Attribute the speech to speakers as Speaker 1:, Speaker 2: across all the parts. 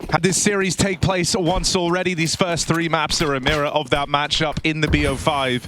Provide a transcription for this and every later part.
Speaker 1: Had this series take place once already. These first 3 maps are a mirror of that matchup in the BO5.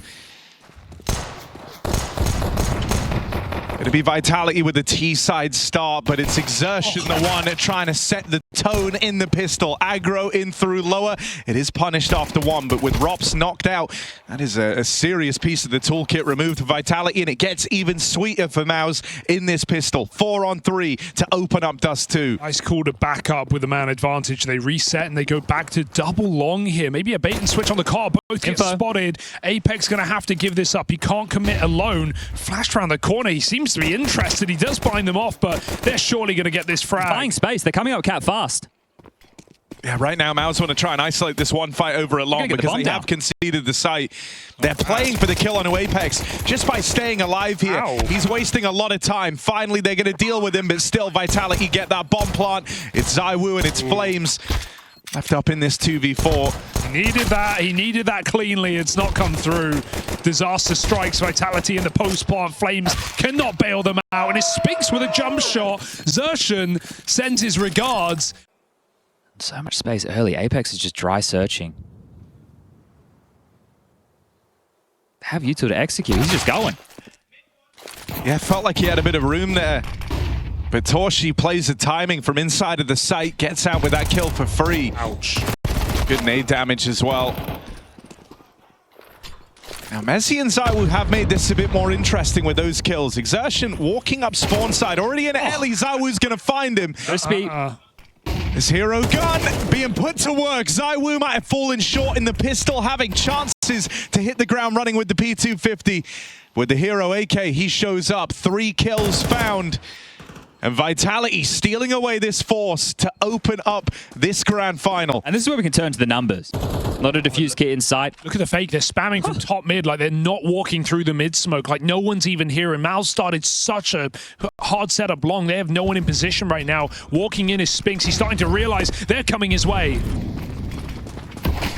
Speaker 1: It'll be Vitality with the T-side start, but it's Exertion, the one trying to set the tone in the pistol. Aggro in through lower. It is punished after 1, but with Rops knocked out, that is a serious piece of the toolkit removed for Vitality, and it gets even sweeter for Mouz in this pistol. 4 on 3 to open up Dust 2.
Speaker 2: Nice call to back up with the man advantage. They reset and they go back to double long here. Maybe a bait and switch on the car. Both get spotted. Apex going to have to give this up. He can't commit alone. Flashed around the corner. He seems to be interested. He does bind them off, but they're surely going to get this frag.
Speaker 3: Buying space. They're coming up cat fast.
Speaker 1: Yeah, right now Mouz want to try and isolate this one fight over at long because they have conceded the site. They're playing for the kill on Apex just by staying alive here.
Speaker 2: Ow.
Speaker 1: He's wasting a lot of time. Finally, they're going to deal with him, but still Vitality get that bomb plant. It's ZywOo and it's Flames left up in this 2v4.
Speaker 2: Needed that. He needed that cleanly. It's not come through. Disaster strikes. Vitality in the post plant. Flames cannot bail them out. And it's Spinks with a jump shot. Xerxan sends his regards.
Speaker 3: So much space early. Apex is just dry searching. They have you two to execute. He's just going.
Speaker 1: Yeah, felt like he had a bit of room there. But Torshi plays the timing from inside of the site, gets out with that kill for free.
Speaker 2: Ouch.
Speaker 1: Good nade damage as well. Now, Messi and ZywOo have made this a bit more interesting with those kills. Exertion walking up spawn side, already in Ellie. ZywOo's going to find him. This hero gun being put to work. ZywOo might have fallen short in the pistol, having chances to hit the ground running with the P250. With the hero AK, he shows up. 3 kills found. And Vitality stealing away this force to open up this grand final.
Speaker 3: And this is where we can turn to the numbers. Not a diffuse kit in sight.
Speaker 2: Look at the fake. They're spamming from top mid. Like, they're not walking through the mid smoke. Like, no one's even here. And Mouz started such a hard setup long. They have no one in position right now. Walking in is Spinks. He's starting to realize they're coming his way.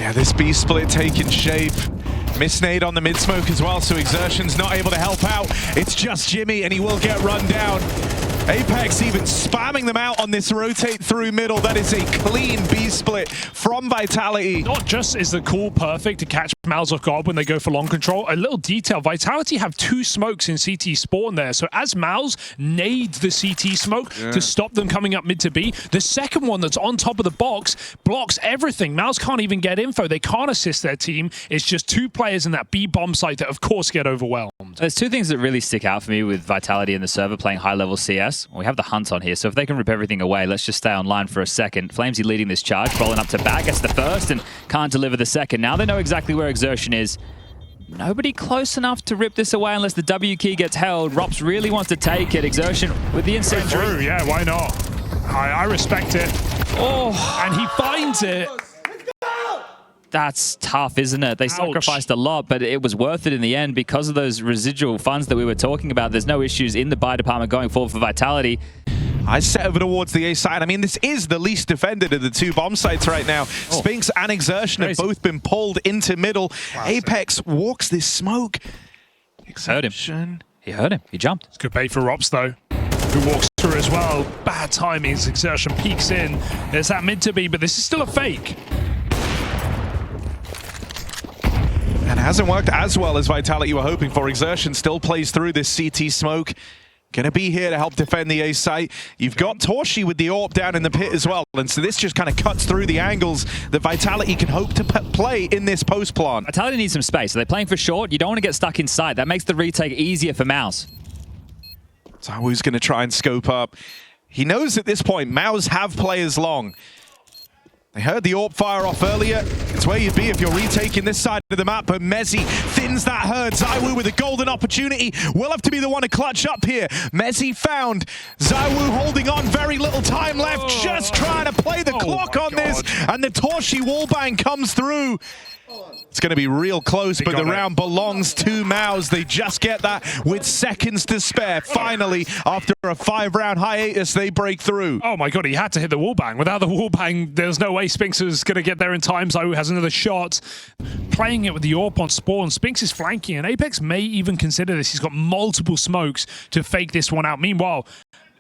Speaker 1: Yeah, this B split taking shape. Misnade on the mid smoke as well, so Exertion's not able to help out. It's just Jimmy, and he will get run down. Apex even spamming them out on this rotate through middle. That is a clean B split from Vitality.
Speaker 2: Not just is the call perfect to catch Mouz off guard when they go for long control. A little detail, Vitality have 2 smokes in CT spawn there. So as Mouz nades the CT smoke to stop them coming up mid to B, the second one that's on top of the box blocks everything. Mouz can't even get info. They can't assist their team. It's just 2 players in that B bomb site that of course get overwhelmed.
Speaker 3: There's 2 things that really stick out for me with Vitality and the server playing high-level CS. We have the Hunt on here, so if they can rip everything away, let's just stay online for a second. Flamesy leading this charge, rolling up to back, gets the first and can't deliver the second. Now they know exactly where Exertion is. Nobody close enough to rip this away unless the W key gets held. Rops really wants to take it. Exertion with the insane
Speaker 2: through. Yeah, why not? I respect it. Oh, and he finds it.
Speaker 3: That's tough, isn't it? They sacrificed a lot, but it was worth it in the end because of those residual funds that we were talking about. There's no issues in the buy department going forward for Vitality.
Speaker 1: I set over towards the A side. I mean, this is the least defended of the 2 bomb sites right now. Spinks and Exertion have both been pulled into middle. Classic. Apex walks this smoke.
Speaker 3: Heard him. He heard him. He jumped.
Speaker 2: It's good bait for Rops, though, who walks through as well. Bad timing as Exertion peeks in. There's that mid to be, but this is still a fake.
Speaker 1: And it hasn't worked as well as Vitality were hoping for. Exertion still plays through this CT smoke. Gonna be here to help defend the A site. You've got Torshi with the AWP down in the pit as well. And so this just kind of cuts through the angles that Vitality can hope to play in this post plant.
Speaker 3: Vitality needs some space. So they're playing for short. You don't want to get stuck inside. That makes the retake easier for Mouz.
Speaker 1: ZywOo's gonna try and scope up. He knows at this point, Mouz have players long. They heard the AWP fire off earlier. It's where you'd be if you're retaking this side of the map, but Messi thins that herd. ZywOo with a golden opportunity will have to be the one to clutch up here. Messi found. ZywOo holding on, very little time left, just trying to play the clock on this, and the Torshi wallbang comes through. It's going to be real close, but the round belongs to Mouz. They just get that with seconds to spare. Finally, after a 5-round hiatus, they break through.
Speaker 2: Oh my god, he had to hit the wallbang. Without the wallbang, there's no way Spinks is going to get there in time. ZywOo has another shot. Playing it with the AWP on spawn. Spinks is flanking, and Apex may even consider this. He's got multiple smokes to fake this one out. Meanwhile,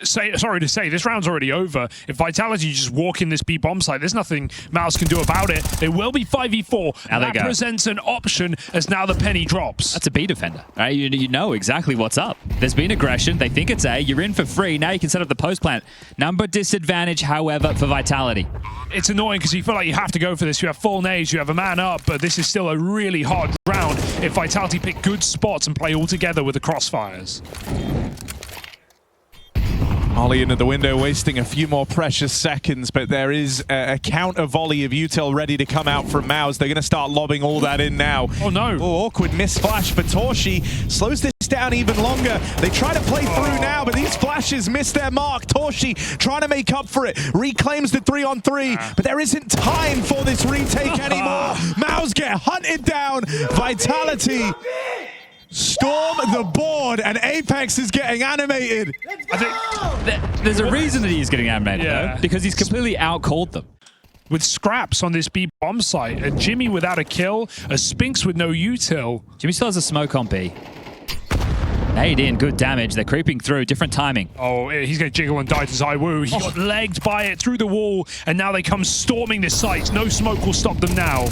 Speaker 2: sorry to say, this round's already over. If Vitality just walk in this B bomb site, there's nothing Mouz can do about it. It will be 5v4.
Speaker 3: Now
Speaker 2: that presents an option as now the penny drops.
Speaker 3: That's a B defender, right? You know exactly what's up. There's been aggression. They think it's A. You're in for free. Now you can set up the post plant. Number disadvantage, however, for Vitality.
Speaker 2: It's annoying because you feel like you have to go for this. You have full nades, you have a man up, but this is still a really hard round if Vitality pick good spots and play all together with the crossfires.
Speaker 1: Molly into the window, wasting a few more precious seconds, but there is a counter volley of util ready to come out from Mouz. They're going to start lobbing all that in now.
Speaker 2: Oh no.
Speaker 1: Oh, awkward miss flash for Torshi. Slows this down even longer. They try to play through now, but these flashes miss their mark. Torshi trying to make up for it. Reclaims the 3-on-3, but there isn't time for this retake anymore. Mouz get hunted down. Vitality storm the board, and Apex is getting animated.
Speaker 2: I think
Speaker 3: there's a reason that he's getting animated, though, because he's completely out-called them.
Speaker 2: with scraps on this B bomb site, a Jimmy without a kill, a Spinks with no util.
Speaker 3: Jimmy still has a smoke on B. Nade in, good damage. They're creeping through, different timing.
Speaker 2: Oh, he's going to jiggle and die to ZywOo. He got legged by it through the wall, and now they come storming this site. No smoke will stop them now.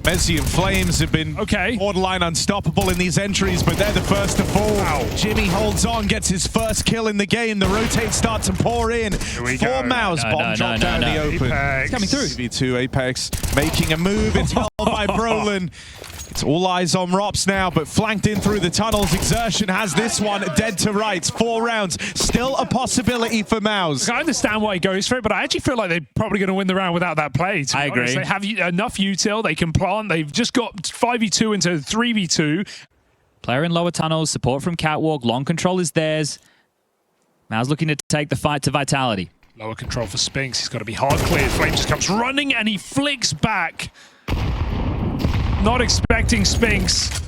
Speaker 1: Messi and Flames have been borderline unstoppable in these entries, but they're the first to fall. Wow. Jimmy holds on, gets his first kill in the game. The rotates start to pour in. For Mouz, bomb dropped down in the open.
Speaker 2: Apex.
Speaker 3: Coming through.
Speaker 1: V2 Apex making a move. It's held by Brolin. It's all eyes on Rops now, but flanked in through the tunnels. Exertion has this one dead to rights. 4 rounds. Still a possibility for Mouz.
Speaker 2: I understand why he goes for it, but I actually feel like they're probably going to win the round without that play.
Speaker 3: I agree.
Speaker 2: They have enough util. They can plant. They've just got 5v2 into 3v2.
Speaker 3: Player in lower tunnels. Support from Catwalk. Long control is theirs. Mouz looking to take the fight to Vitality.
Speaker 2: Lower control for Spinks. He's got to be hard cleared. Flame just comes running and he flicks back. Not expecting Spinks.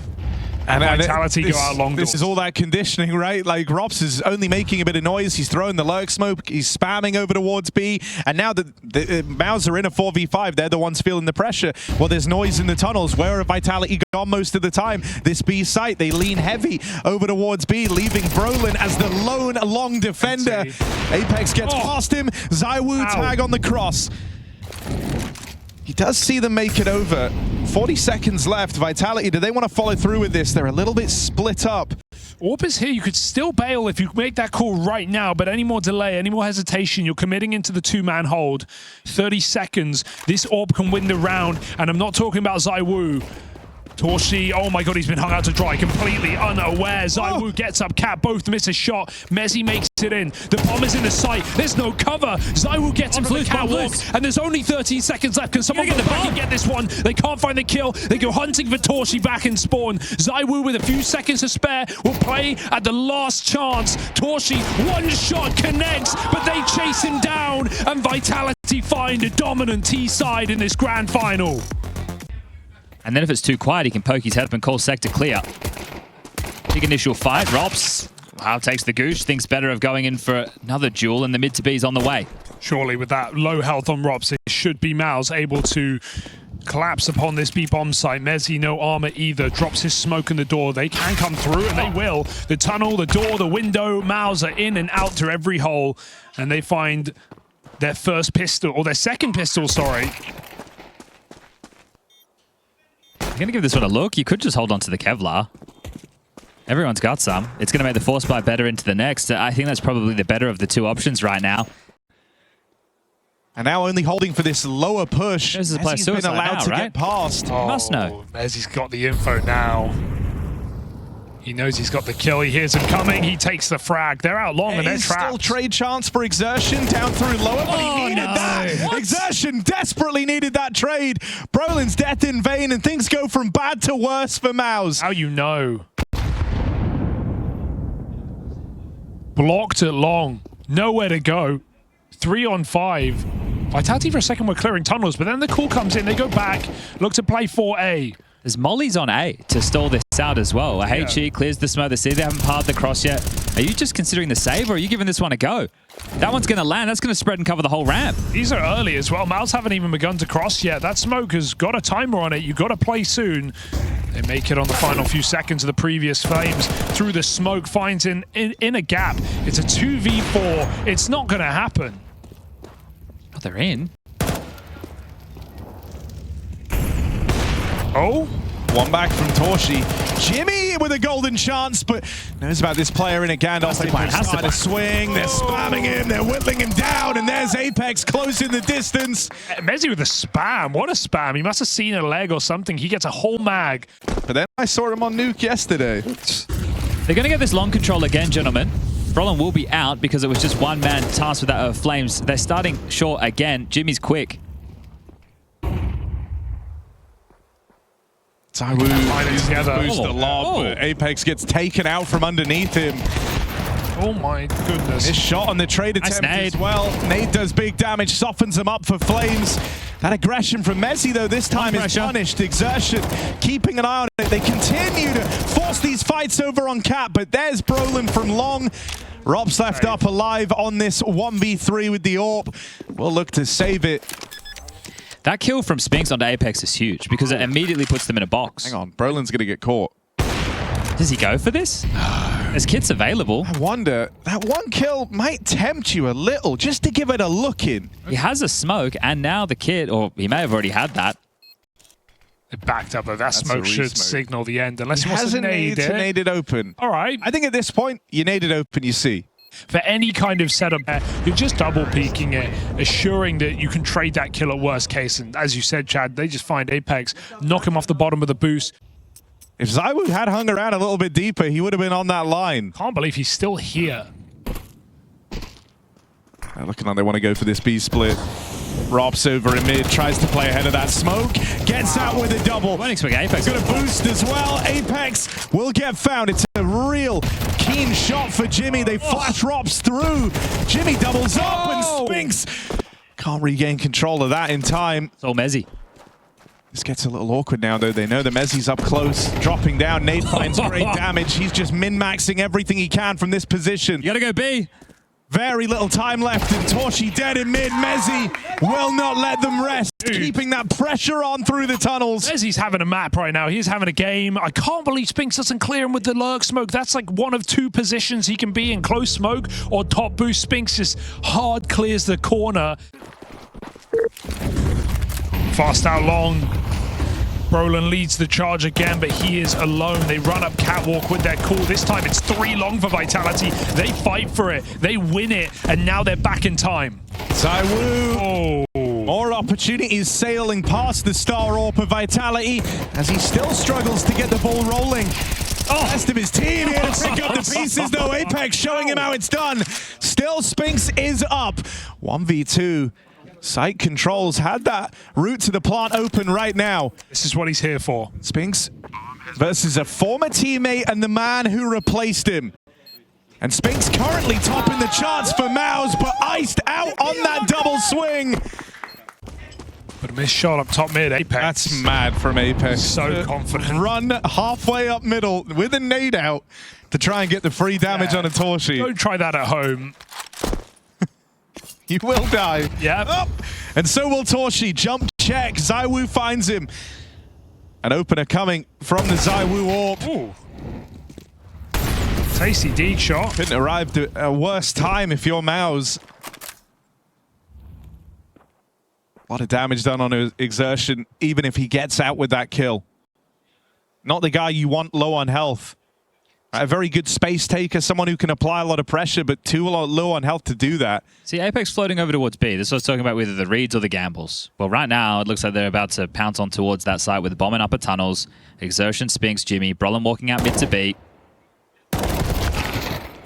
Speaker 2: And Vitality go out long.
Speaker 1: This is all that conditioning, right? Like, Rops is only making a bit of noise. He's throwing the lurk smoke. He's spamming over towards B. And now that the Mouz are in a 4v5, they're the ones feeling the pressure. Well, there's noise in the tunnels. Where have Vitality gone most of the time? This B site, they lean heavy over towards B, leaving Brolin as the lone long defender. Apex gets past him. ZywOo tag on the cross. He does see them make it over. 40 seconds left. Vitality, do they want to follow through with this? They're a little bit split up.
Speaker 2: Orb is here. You could still bail if you make that call right now, but any more delay, any more hesitation, you're committing into the 2-man hold. 30 seconds. This Orb can win the round, and I'm not talking about ZywOo. Torshi, oh my god, he's been hung out to dry, completely unaware. ZywOo gets up, Cat both miss a shot. Messi makes it in. The bomb is in the site. There's no cover. ZywOo gets him from the catwalk, and there's only 13 seconds left. Can someone get the back and get this one? They can't find the kill. They go hunting for Torshi back in spawn. ZywOo with a few seconds to spare will play at the last chance. Torshi, one shot connects, but they chase him down, and Vitality find a dominant T side in this grand final.
Speaker 3: And then if it's too quiet, he can poke his head up and call sector clear. Big initial fight. Rops, wow, takes the goosh. Thinks better of going in for another duel, and the mid to B is on the way.
Speaker 2: Surely with that low health on Rops, it should be Mouz able to collapse upon this B bomb site. Messi, no armor either, drops his smoke in the door. They can come through, and they will. The tunnel, the door, the window, Mouz are in and out to every hole, and they find their first pistol, or their second pistol, sorry.
Speaker 3: I'm going to give this one a look. You could just hold on to the Kevlar. Everyone's got some. It's going to make the force buy better into the next. I think that's probably the better of the two options right now.
Speaker 1: And now only holding for this lower push.
Speaker 3: This is a
Speaker 1: Messi's been allowed to get past.
Speaker 3: He must know.
Speaker 2: Messi's got the info now. He knows he's got the kill. He hears him coming. He takes the frag. They're out long and they're trapped.
Speaker 1: Still trade chance for Exertion down through lower, but he needed that. What? Exertion desperately needed that trade. Brolin's death in vain, and things go from bad to worse for Mouz.
Speaker 2: How you know? Blocked it long. Nowhere to go. 3 on 5. Vitality for a second were clearing tunnels, but then the call comes in. They go back, look to play 4A.
Speaker 3: There's mollies on A to stall this out as well. HE clears the smoke. They see they haven't parred the cross yet. Are you just considering the save, or are you giving this one a go? That one's going to land. That's going to spread and cover the whole ramp.
Speaker 2: These are early as well. Mouz haven't even begun to cross yet. That smoke has got a timer on it. You've got to play soon. They make it on the final few seconds of the previous Flames. Through the smoke, finds in a gap. It's a 2v4. It's not going to happen.
Speaker 3: Oh, they're in.
Speaker 2: Oh?
Speaker 1: One back from Torshi. Jimmy with a golden chance, but knows about this player in a Gandalf. They're starting to swing, they're spamming him, they're whittling him down, and there's Apex closing the distance.
Speaker 2: Mezzi with a spam. What a spam. He must have seen a leg or something. He gets a whole mag.
Speaker 1: But then I saw him on Nuke yesterday.
Speaker 3: They're going to get this long control again, gentlemen. Brolin will be out because it was just one man tasked with that Flames. They're starting short again. Jimmy's quick.
Speaker 1: ZywOo boost a lot, but Apex gets taken out from underneath him.
Speaker 2: Oh my goodness.
Speaker 1: This shot on the trade attempt as well. Nade does big damage, softens him up for Flames. That aggression from Mezzi, though, this time is punished. Exertion keeping an eye on it. They continue to force these fights over on Cap, but there's Brolin from long. Rob's left up alive on this 1v3 with the AWP. We'll look to save it.
Speaker 3: That kill from Spinks onto Apex is huge because it immediately puts them in a box.
Speaker 1: Hang on, Brolin's going to get caught.
Speaker 3: Does he go for this? There's kits available.
Speaker 1: I wonder, that one kill might tempt you a little, just to give it a look in.
Speaker 3: He has a smoke, and now the kit, or he may have already had that.
Speaker 2: It backed up, but that smoke should signal the end, unless he wants to nade it.
Speaker 1: Nade it open.
Speaker 2: All right.
Speaker 1: I think at this point, you nade it open, you see.
Speaker 2: For any kind of setup, you're just double peeking it, assuring that you can trade that kill at worst case. And as you said, Chad, they just find Apex, knock him off the bottom of the boost.
Speaker 1: If ZywOo had hung around a little bit deeper, he would have been on that line.
Speaker 2: Can't believe he's still here.
Speaker 1: Looking like they want to go for this B split. Rob's over in mid, tries to play ahead of that smoke, gets out with a double.
Speaker 3: Won't expect Apex.
Speaker 1: Got a boost as well. Apex will get found. It's a real keen shot for Jimmy. They flash Robs through. Jimmy doubles up and Spinks can't regain control of that in time.
Speaker 3: It's all Mezzi.
Speaker 1: This gets a little awkward now, though. They know the Mezzi's up close, dropping down. Nade finds great damage. He's just min-maxing everything he can from this position.
Speaker 3: You gotta go B.
Speaker 1: Very little time left, and Torshi dead in mid. Mezzi will not let them rest, keeping that pressure on through the tunnels.
Speaker 2: Mezzi's having a map right now. He's having a game. I can't believe Spinks doesn't clear him with the lurk smoke. That's like one of two positions he can be in, close smoke or top boost. Spinks just hard clears the corner. Fast out long. Brolin leads the charge again, but he is alone. They run up catwalk with their call. This time it's 3 long for Vitality. They fight for it. They win it, and now they're back in time.
Speaker 1: ZywOo. More opportunities sailing past the Star Orb of Vitality as he still struggles to get the ball rolling. Rest of his team here to pick up the pieces, though. Apex showing him how it's done. Still, Spinks is up. 1v2. Site controls had that route to the plant open right now.
Speaker 2: This is what he's here for.
Speaker 1: Spinks versus a former teammate and the man who replaced him. And Spinks currently topping the charts for Mouz, but iced out on that double swing.
Speaker 2: But a missed shot up top mid, Apex.
Speaker 1: That's mad from Apex.
Speaker 2: So confident.
Speaker 1: Run halfway up middle with a nade out to try and get the free damage on a Torshi.
Speaker 2: Don't try that at home.
Speaker 1: You will die.
Speaker 2: Yeah.
Speaker 1: Oh. And so will Torshi. Jump check. ZywOo finds him. An opener coming from the ZywOo AWP.
Speaker 2: Ooh. Tasty deep shot.
Speaker 1: Couldn't arrive at a worse time if you're Mouz. A lot of damage done on his exertion, even if he gets out with that kill. Not the guy you want low on health. A very good space taker, someone who can apply a lot of pressure, but too low on health to do that.
Speaker 3: See, Apex floating over towards B. This was talking about either the reads or the gambles. Well, right now, it looks like they're about to pounce on towards that site with the bombing upper tunnels. Exertion, Spinks, Jimmy. Brolin walking out mid to B.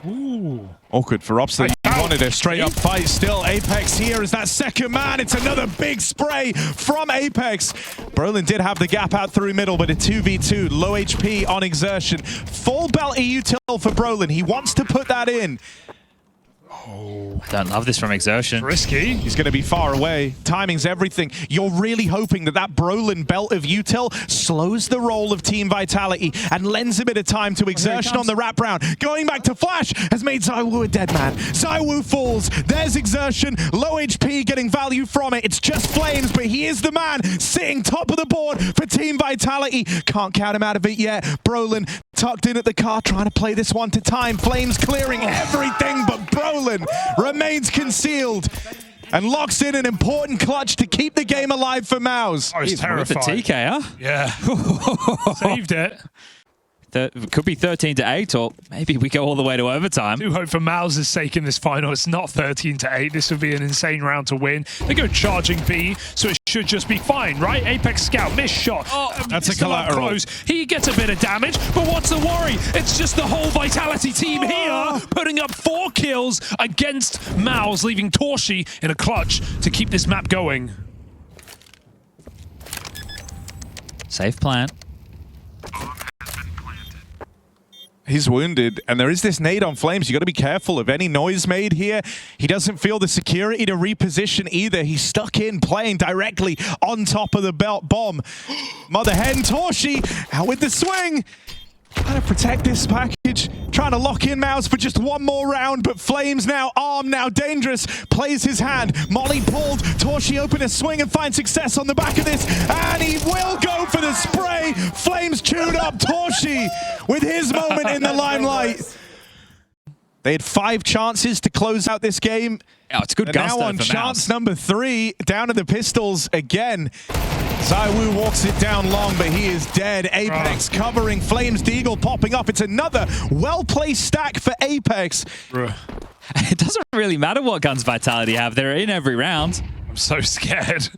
Speaker 2: Ooh.
Speaker 1: Awkward for Robson. He wanted a straight-up fight. Still, Apex here is that second man. It's another big spray from Apex. Brolin did have the gap out through middle, but a 2v2. Low HP on exertion. Full belt EU tilt for Brolin. He wants to put that in.
Speaker 3: I don't love this from Exertion.
Speaker 2: Risky.
Speaker 1: He's going to be far away. Timing's everything. You're really hoping that that Brolin belt of util slows the roll of Team Vitality and lends a bit of time to Exertion on the wraparound. Going back to Flash has made ZywOo a dead man. ZywOo falls. There's Exertion. Low HP getting value from it. It's just Flames, but he is the man sitting top of the board for Team Vitality. Can't count him out of it yet. Brolin tucked in at the car, trying to play this one to time. Flames clearing everything, but Brolin remains concealed and locks in an important clutch to keep the game alive for Mouz.
Speaker 2: Oh, he's terrified.
Speaker 3: The TK, huh?
Speaker 2: Yeah. Saved it.
Speaker 3: It could be 13-8, or maybe we go all the way to overtime.
Speaker 2: Do hope for Mouz's sake in this final it's not 13-8. This would be an insane round to win. They go charging B, so it should just be fine, right? Apex Scout, missed shot. Oh,
Speaker 1: that's a
Speaker 2: still up
Speaker 1: collateral.
Speaker 2: close. He gets a bit of damage, but what's the worry? It's just the whole Vitality team here putting up 4 kills against Mouz, leaving Torshi in a clutch to keep this map going.
Speaker 3: Safe plant.
Speaker 1: He's wounded, and there is this nade on Flames. You got to be careful of any noise made here. He doesn't feel the security to reposition either. He's stuck in, playing directly on top of the belt bomb. Mother Hen, Torshi out with the swing. Trying to protect this package. Trying to lock in Mouz for just one more round, but Flames now armed, now dangerous. Plays his hand. Molly pulled. Torshi open a swing and find success on the back of this. And he will go for the spray. Flames chewed up Torshi with his moment in the limelight. They had 5 chances to close out this game.
Speaker 3: Oh, it's good gusto
Speaker 1: now on
Speaker 3: for
Speaker 1: chance
Speaker 3: Mouz.
Speaker 1: number 3, down to the pistols again. ZywOo walks it down long, but he is dead. Apex covering Flames. Deagle popping up. It's another well-placed stack for Apex.
Speaker 3: It doesn't really matter what guns Vitality have. They're in every round.
Speaker 2: I'm so scared.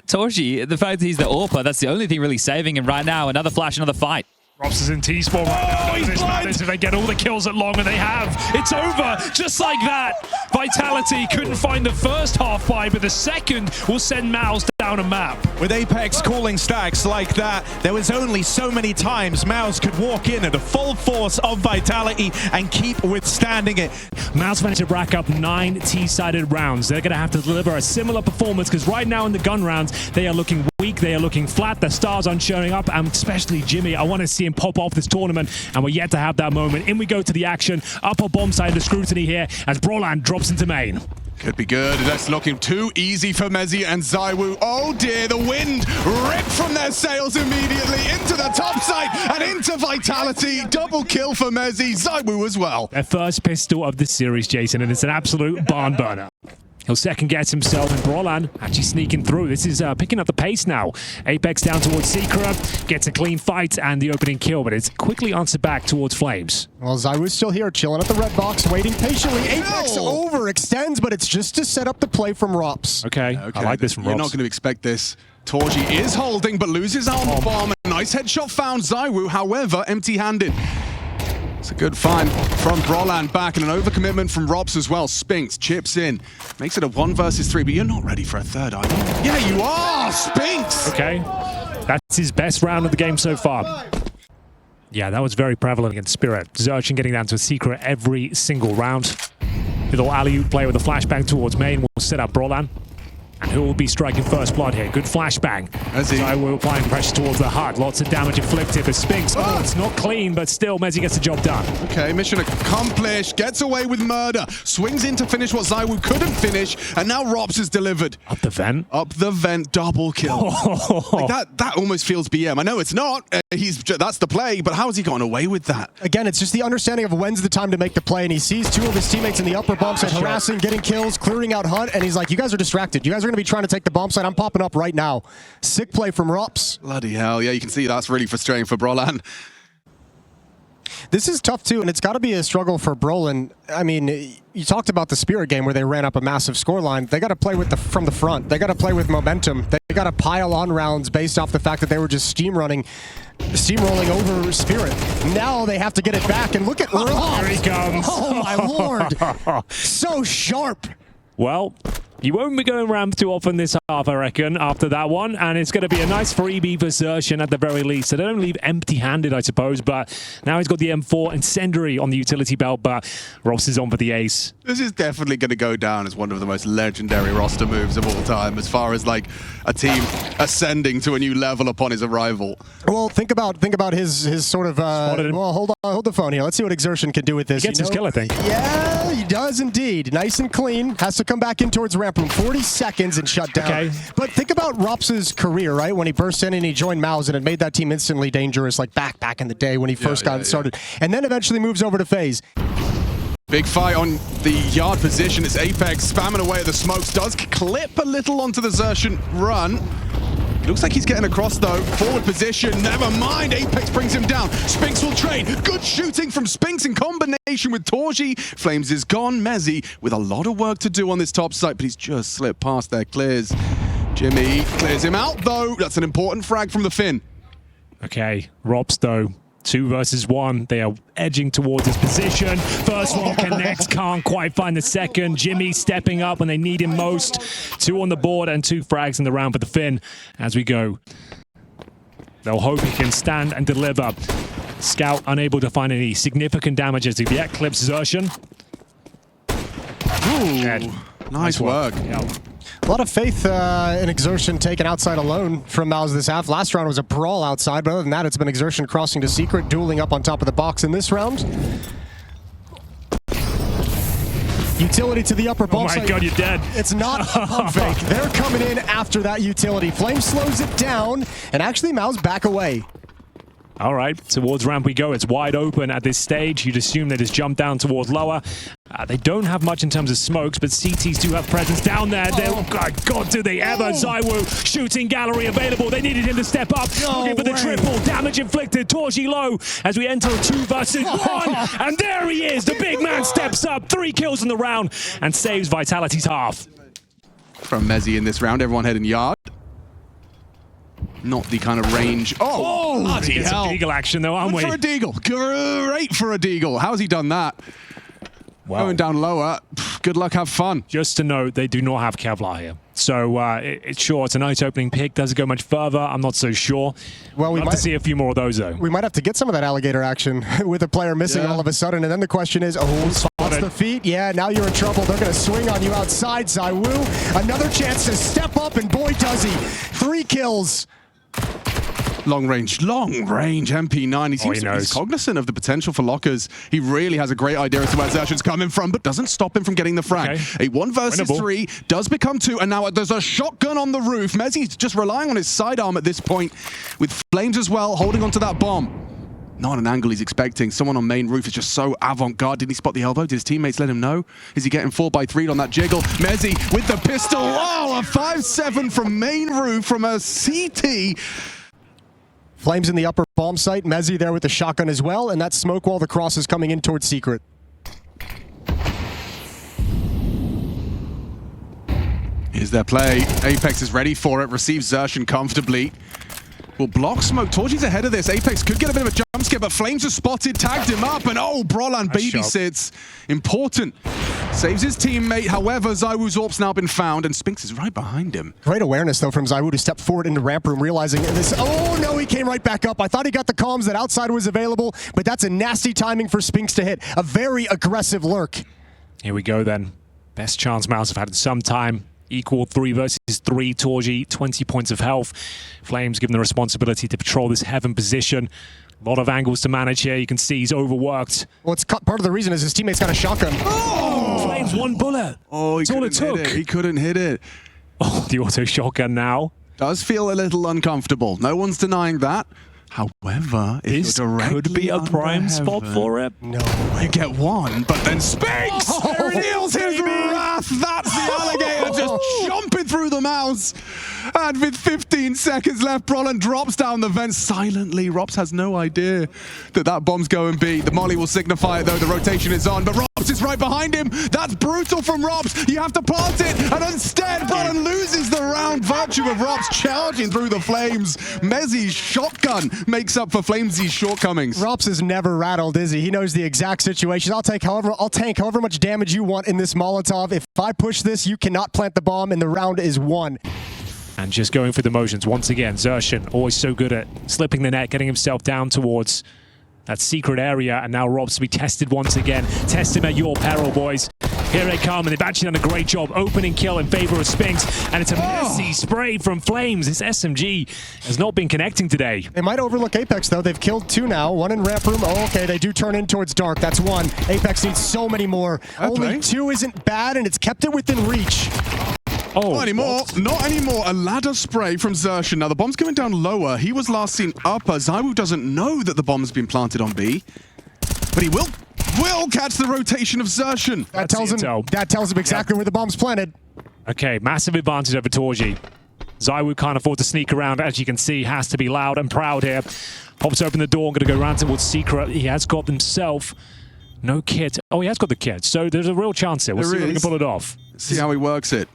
Speaker 3: Torshi, the fact that he's the AWPer, that's the only thing really saving him right now. Another flash, another fight.
Speaker 2: Rops is in T-spawn right now.
Speaker 1: he's
Speaker 2: This
Speaker 1: blind.
Speaker 2: matters if they get all the kills at long, and they have. It's over, just like that. Vitality couldn't find the first half buy, but the second will send Mouz down a map.
Speaker 1: With Apex calling stacks like that, there was only so many times Mouz could walk in at a full force of Vitality and keep withstanding it.
Speaker 4: Mouz managed to rack up 9 T-sided rounds. They're going to have to deliver a similar performance because right now in the gun rounds, they are looking weak, they are looking flat, the stars aren't showing up, and especially Jimmy. I want to see him pop off this tournament, and we're yet to have that moment. In we go to the action, upper bomb side of the scrutiny here as Brolan drops into main.
Speaker 5: Could be good. That's looking too easy for Mezzi and ZywOo. Oh dear, the wind ripped from their sails immediately into the top side and into Vitality. Double kill for Mezzi, ZywOo as well.
Speaker 4: Their first pistol of the series, Jason, and it's an absolute barn burner. He'll second guess himself, and Brolan actually sneaking through. This is picking up the pace now. Apex down towards Secret, gets a clean fight and the opening kill, but it's quickly answered back towards Flames.
Speaker 6: Well, ZywOo's still here, chilling at the red box, waiting patiently. Apex
Speaker 5: No.
Speaker 6: overextends, but it's just to set up the play from Rops.
Speaker 4: Okay, I like this from
Speaker 5: You're
Speaker 4: Rops.
Speaker 5: not going to expect this. Torji is holding, but loses armor bomb. Nice headshot found ZywOo, however, empty-handed. It's a good find from Brolan back, and an overcommitment from Robs as well. Spinks chips in, makes it a 1 versus 3, but you're not ready for a third, are you? Yeah, you are, Spinks!
Speaker 4: Okay, that's his best round of the game so far. Yeah, that was very prevalent against Spirit. Zerchin getting down to a Secret every single round. Little alley-oop play with a flashbang towards main will set up Brolan. And who will be striking first blood here? Good flashbang. ZywOo applying pressure towards the HUD. Lots of damage inflicted, but Spinks, oh, it's not clean, but still, Mezzi gets the job done.
Speaker 5: Okay, mission accomplished. Gets away with murder. Swings in to finish what ZywOo couldn't finish, and now Robs has delivered.
Speaker 4: Up the vent.
Speaker 5: Up the vent, double kill. Like that almost feels BM. I know it's not. That's the play, but how has he gotten away with that?
Speaker 6: Again, it's just the understanding of when's the time to make the play, and he sees 2 of his teammates in the upper bomb side harassing, getting kills, clearing out HUD, and he's like, you guys are distracted. You guys are going to be trying to take the bomb side. I'm popping up right now. Sick play from Rops.
Speaker 5: Bloody hell. Yeah, you can see that's really frustrating for Brolan.
Speaker 6: This is tough too, and it's got to be a struggle for Brolin. I mean, you talked about the Spirit game where they ran up a massive scoreline. They got to play with from the front. They got to play with momentum. They got to pile on rounds based off the fact that they were just steamrolling over Spirit. Now they have to get it back, and look at
Speaker 4: There he comes.
Speaker 6: Oh my lord! So sharp.
Speaker 4: Well, You won't be going ramp too often this half, I reckon, after that one. And it's going to be a nice freebie for Zertian at the very least. So they don't leave empty-handed, I suppose. But now he's got the M4 Incendiary on the utility belt. But Ross is on for the ace.
Speaker 5: This is definitely going to go down as one of the most legendary roster moves of all time, as far as like a team ascending to a new level upon his arrival.
Speaker 6: Well, think about his sort of. Well, hold the phone here. Let's see what Exertion can do with this.
Speaker 4: He gets his kill, I think.
Speaker 6: Yeah, he does indeed. Nice and clean. Has to come back in towards ramp room. 40 seconds and shut down.
Speaker 4: Okay.
Speaker 6: But think about Rops's career, right? When he burst in and he joined Mouz and it made that team instantly dangerous, like back in the day when he first got started, and then eventually moves over to FaZe.
Speaker 5: Big fight on the yard position. It's Apex spamming away at the smokes. Does clip a little onto the Zertian run. Looks like he's getting across, though. Forward position. Never mind. Apex brings him down. Spinks will trade. Good shooting from Spinks in combination with Torji. Flames is gone. Mezzi with a lot of work to do on this top site, but he's just slipped past there. Clears. Jimmy clears him out, though. That's an important frag from the Finn.
Speaker 4: Okay, Robs, though. 2 versus 1. They are edging towards his position. First one connects, can't quite find the second. Jimmy stepping up when they need him most. 2 on the board and 2 frags in the round for the Finn as we go. They'll hope he can stand and deliver. Scout unable to find any significant damage as he yet clips Zertian.
Speaker 5: Ooh, nice work.
Speaker 6: Yeah. A lot of faith in Exertion taken outside alone from Mouz this half. Last round was a brawl outside, but other than that, it's been Exertion crossing to Secret, dueling up on top of the box in this round. Utility to the upper bomb
Speaker 4: site. Oh my god, you're dead.
Speaker 6: It's not a pump fake. They're coming in after that utility. Flame slows it down, and actually Mouz back away.
Speaker 4: All right, towards ramp we go. It's wide open at this stage. You'd assume they just jump down towards lower. They don't have much in terms of smokes, but CTs do have presence down there. God, do they ever. ZywOo, shooting gallery available. They needed him to step up. Looking for the triple. Damage inflicted. Torji low as we enter a 2 versus 1. And there he is. The big man steps up. 3 kills in the round and saves Vitality's half.
Speaker 5: From Mezzi in this round, everyone heading yard. Not the kind of range. Oh, bloody
Speaker 4: get
Speaker 5: hell.
Speaker 4: some Deagle action though, aren't we?
Speaker 5: For a Deagle. Great for a Deagle. How's he done that?
Speaker 4: Wow.
Speaker 5: Going down lower. Good luck, have fun.
Speaker 4: Just to note, they do not have Kevlar here. So it's a nice opening pick. Does it go much further? I'm not so sure.
Speaker 6: Well, we
Speaker 4: might
Speaker 6: might
Speaker 4: to see a few more of those though.
Speaker 6: We might have to get some of that alligator action with a player missing all of a sudden. And then the question is, spots the feet. Yeah, now you're in trouble. They're going to swing on you outside, ZywOo. Another chance to step up, and boy, does he. 3 kills.
Speaker 5: Long range, MP9. He seems to be cognizant of the potential for lockers. He really has a great idea as to where Zertian's coming from, but doesn't stop him from getting the frag. Okay. A 1 versus 3 does become 2, and now there's a shotgun on the roof. Mezzi's just relying on his sidearm at this point, with Flames as well, holding onto that bomb. Not an angle he's expecting. Someone on main roof is just so avant-garde. Did he spot the elbow? Did his teammates let him know? Is he getting 4x3'd on that jiggle? Mezzi with the pistol. Oh, a 5-7 from main roof from a CT.
Speaker 6: Flames in the upper bomb site. Mezzi there with the shotgun as well, and that smoke wall, the cross is coming in towards Secret.
Speaker 5: Here's their play. Apex is ready for it. Receives Zertian comfortably. Will block smoke. Torji's ahead of this. Apex could get a bit of a jump scare, but Flames are spotted, tagged him up, and Brolan babysits. Important. Saves his teammate. However, ZywOo's AWP's now been found, and Spinks is right behind him.
Speaker 6: Great awareness, though, from ZywOo to step forward into ramp room, realizing this. Oh, no, he came right back up. I thought he got the comms that outside was available, but that's a nasty timing for Spinks to hit. A very aggressive lurk.
Speaker 4: Here we go, then. Best chance Mouz have had in some time. Equal 3 versus 3. Torji, 20 points of health. Flames given the responsibility to patrol this heaven position. A lot of angles to manage here. You can see he's overworked.
Speaker 6: Well, it's part of the reason is his teammate's got a shotgun.
Speaker 4: Oh! Flames 1 bullet.
Speaker 5: Oh,
Speaker 4: That's all it took.
Speaker 5: He couldn't hit it.
Speaker 4: Oh, the auto shotgun now.
Speaker 5: Does feel a little uncomfortable. No one's denying that. However, if
Speaker 4: this
Speaker 5: you're
Speaker 4: could be a prime spot for it.
Speaker 5: No, you get 1, but then Spinks reveals his wrath. That's the alligator just jumping through the Mouz. And with 15 seconds left, Brolan drops down the vent silently. Robs has no idea that bomb's going B. The molly will signify it, though. The rotation is on, but Robs is right behind him. That's brutal from Robs. You have to plant it, and instead, Brolan loses the round. virtue of Robs charging through the flames. Mezzi's shotgun makes up for Flamesy's shortcomings.
Speaker 6: Rops is never rattled, is he? He knows the exact situation. I'll tank however much damage you want in this Molotov. If I push this, you cannot plant the bomb, and the round is won.
Speaker 4: And just going through the motions once again. Zertian, always so good at slipping the net, getting himself down towards that secret area, and now Robs to be tested once again. Test him at your peril, boys. Here they come, and they've actually done a great job opening kill in favor of Spinks, and it's a messy spray from Flames. This SMG has not been connecting today.
Speaker 6: They might overlook Apex, though. They've killed 2 now. 1 in ramp room. Oh, okay, they do turn in towards Dark. That's 1. Apex needs so many more. Only 2 isn't bad, and it's kept it within reach.
Speaker 4: Oh,
Speaker 5: not anymore.
Speaker 4: what?
Speaker 5: Not anymore. A ladder spray from Zertian. Now the bomb's coming down lower. He was last seen upper. ZywOo doesn't know that the bomb's been planted on B, but he will catch the rotation of Zertian.
Speaker 6: That tells him exactly where the bomb's planted.
Speaker 4: Okay, massive advantage over Torji. ZywOo can't afford to sneak around, as you can see. Has to be loud and proud here. Pops open the door, going to go round towards Secret. He has got himself no kit. Oh, he has got the kit, so there's a real chance here. We'll see if we can pull it off.
Speaker 5: See how he works it.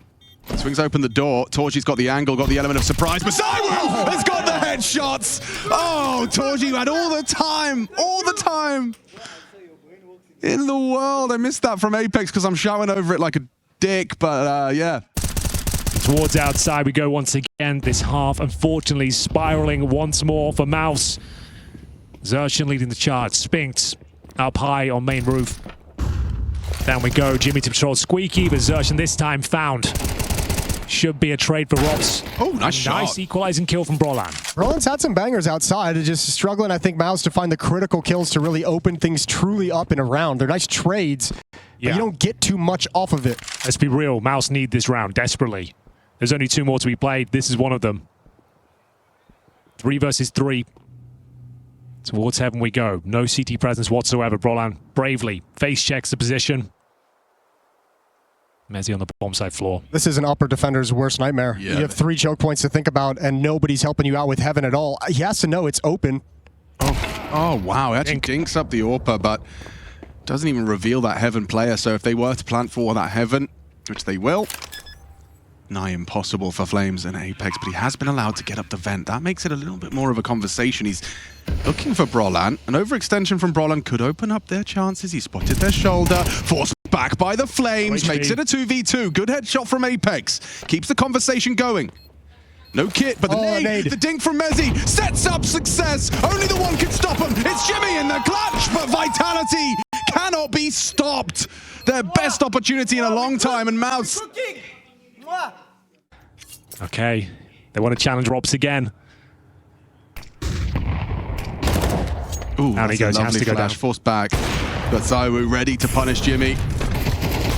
Speaker 5: Swings open the door. Torji's got the angle, got the element of surprise, but ZywOo has got the headshots. Oh, Torji had all the time in the world. I missed that from Apex because I'm shouting over it like a dick, but yeah.
Speaker 4: Towards outside we go once again. This half, unfortunately, spiraling once more for Mouz. Zertian leading the charge. Spinks up high on main roof. Down we go. Jimmy to patrol Squeaky, but Zertian this time found. Should be a trade for Robs.
Speaker 5: Oh, nice shot.
Speaker 4: Nice equalizing kill from Brolan.
Speaker 6: Brolan's had some bangers outside. Just struggling, I think, Mouz to find the critical kills to really open things truly up in a round. They're nice trades, but you don't get too much off of it.
Speaker 4: Let's be real. Mouz need this round desperately. There's only 2 more to be played. This is one of them. 3 versus 3. Towards heaven we go. No CT presence whatsoever. Brolan bravely face checks the position. Mezzi on the bomb side floor.
Speaker 6: This is an upper defender's worst nightmare.
Speaker 5: Yeah.
Speaker 6: You have 3 choke points to think about, and nobody's helping you out with heaven at all. He has to know it's open.
Speaker 5: Oh wow, actually dinks up the AWPer, but doesn't even reveal that heaven player. So if they were to plant for that heaven, which they will, nigh impossible for Flames and Apex, but he has been allowed to get up the vent. That makes it a little bit more of a conversation. He's looking for Brolan. An overextension from Brolan could open up their chances. He spotted their shoulder, forced back by the Flames, makes it a 2v2. Good headshot from Apex. Keeps the conversation going. No kit, but the nade, the dink from Mezzi sets up success. Only the one can stop him. It's Jimmy in the clutch, but Vitality cannot be stopped. Their best opportunity in a long time, and Mouz.
Speaker 4: Okay, they want to challenge Robs again.
Speaker 5: Ooh,
Speaker 4: Down he goes, has to go down.
Speaker 5: Forced back, but ZywOo ready to punish Jimmy.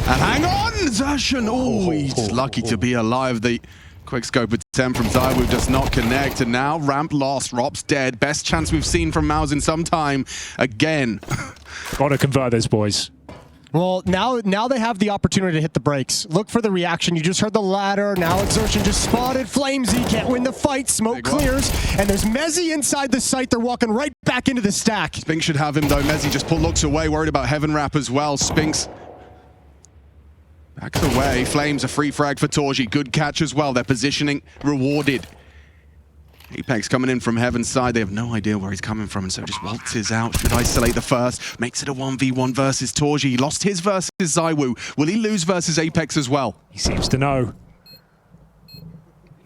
Speaker 5: And hang on, Zertian. Oh, he's lucky to be alive. The quick scope attempt from ZywOo does not connect, and now ramp lost. Rob's dead. Best chance we've seen from Mouz in some time. Again.
Speaker 4: Gotta convert those boys.
Speaker 6: Well, now they have the opportunity to hit the brakes. Look for the reaction. You just heard the ladder. Now Exertion just spotted. Flamesy can't win the fight. Smoke clears. And there's Mezzi inside the site. They're walking right back into the stack.
Speaker 5: Spinks should have him, though. Mezzi just looks away, worried about Heaven Wrap as well. Spinks backs away. Flames a free frag for Torji. Good catch as well. Their positioning rewarded. Apex coming in from Heaven's side. They have no idea where he's coming from, and so just waltzes out. Should isolate the first. Makes it a 1v1 versus Torji. He lost his versus ZywOo. Will he lose versus Apex as well?
Speaker 4: He seems to know.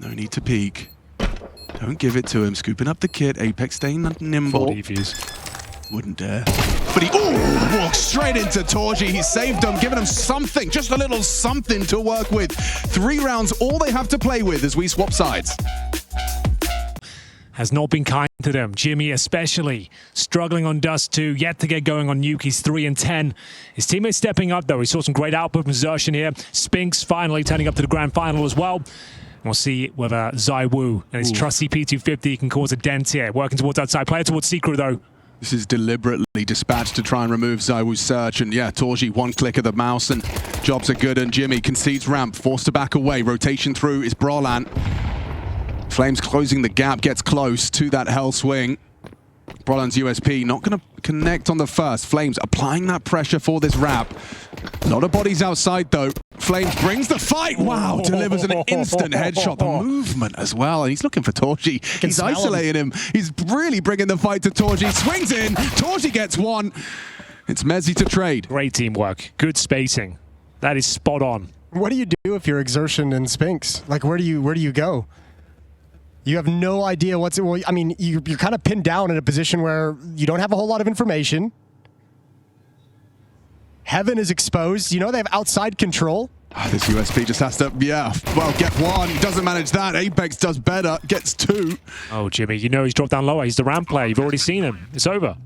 Speaker 5: No need to peek. Don't give it to him. Scooping up the kit. Apex staying nimble. Wouldn't dare. But he walks straight into Torji. He saved him, giving him something, just a little something to work with. 3 rounds, all they have to play with as we swap sides.
Speaker 4: Has not been kind to them. Jimmy especially struggling on Dust 2, yet to get going on Nuke. He's 3 and 10. His teammates stepping up though. We saw some great output from Zertian here. Spinks finally turning up to the grand final as well. We'll see whether ZywOo and his trusty P250 can cause a dent here. Working towards outside. Player towards Secret though.
Speaker 5: This is deliberately dispatched to try and remove ZywOo's search, and yeah, Torji, one click of the mouse and jobs are good, and Jimmy concedes ramp, forced to back away. Rotation through is Brolan. Flames closing the gap, gets close to that hell swing. Brolan's USP not going to connect on the first. Flames applying that pressure for this wrap. A lot of bodies outside though. Flames brings the fight. Wow, delivers an instant headshot. The movement as well. And he's looking for Torji. He's isolating him. He's really bringing the fight to Torji. Swings in. Torji gets one. It's Mezzi to trade.
Speaker 4: Great teamwork. Good spacing. That is spot on.
Speaker 6: What do you do if you're Exertion and Spinks? Like, where do you go? You have no idea what's... Well, I mean, you're kind of pinned down in a position where you don't have a whole lot of information. Heaven is exposed. You know they have outside control.
Speaker 5: Oh, this USP just has to, get one. He doesn't manage that. Apex does better. Gets two.
Speaker 4: Oh, Jimmy, you know he's dropped down lower. He's the ramp player. You've already seen him. It's over.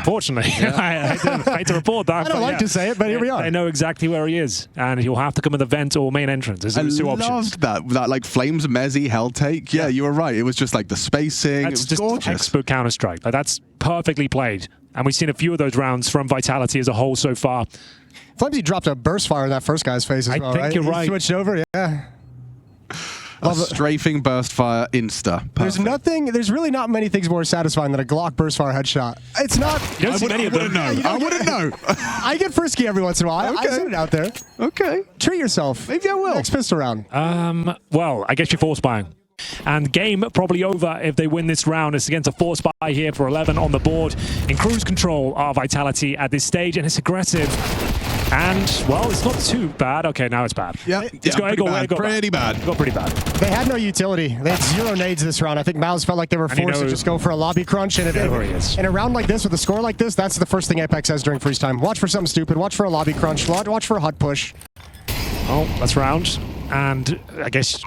Speaker 4: Fortunately, I hate to report that.
Speaker 6: I don't like to say it, but here we are.
Speaker 4: They know exactly where he is, and he'll have to come in the vent or main entrance. There's two options.
Speaker 5: That like Flames, Mezzi, Hell Take. Yeah, you were right. It was just like the spacing.
Speaker 4: That's
Speaker 5: it was
Speaker 4: just
Speaker 5: gorgeous.
Speaker 4: textbook Counter-Strike. Like, that's perfectly played. And we've seen a few of those rounds from Vitality as a whole so far.
Speaker 6: Flamesy dropped a burst fire in that first guy's face as well,
Speaker 4: I think you're right.
Speaker 6: He switched over, yeah.
Speaker 5: A strafing burst fire insta. Perfect.
Speaker 6: There's really not many things more satisfying than a Glock burst fire headshot. It's not.
Speaker 4: You don't see many of them.
Speaker 5: I wouldn't know.
Speaker 6: I get frisky every once in a while.
Speaker 5: Okay.
Speaker 6: I send it out there.
Speaker 5: Okay.
Speaker 6: Treat yourself.
Speaker 5: Maybe I will.
Speaker 6: Next pistol round.
Speaker 4: Well, I guess you're force buying. And game probably over if they win this round. It's against a force buy here for 11 on the board. In cruise control are Vitality at this stage, and it's aggressive. And, well, it's not too bad. Okay, now it's bad.
Speaker 5: Yeah,
Speaker 4: It's
Speaker 5: pretty bad.
Speaker 4: It got pretty bad.
Speaker 6: They had no utility. They had 0 nades this round. I think Mouz felt like they were forced to just go for a lobby crunch. And in a round like this, with a score like this, that's the first thing Apex says during freeze time. Watch for something stupid. Watch for a lobby crunch. Watch for a hot push.
Speaker 4: Oh, that's round. And I guess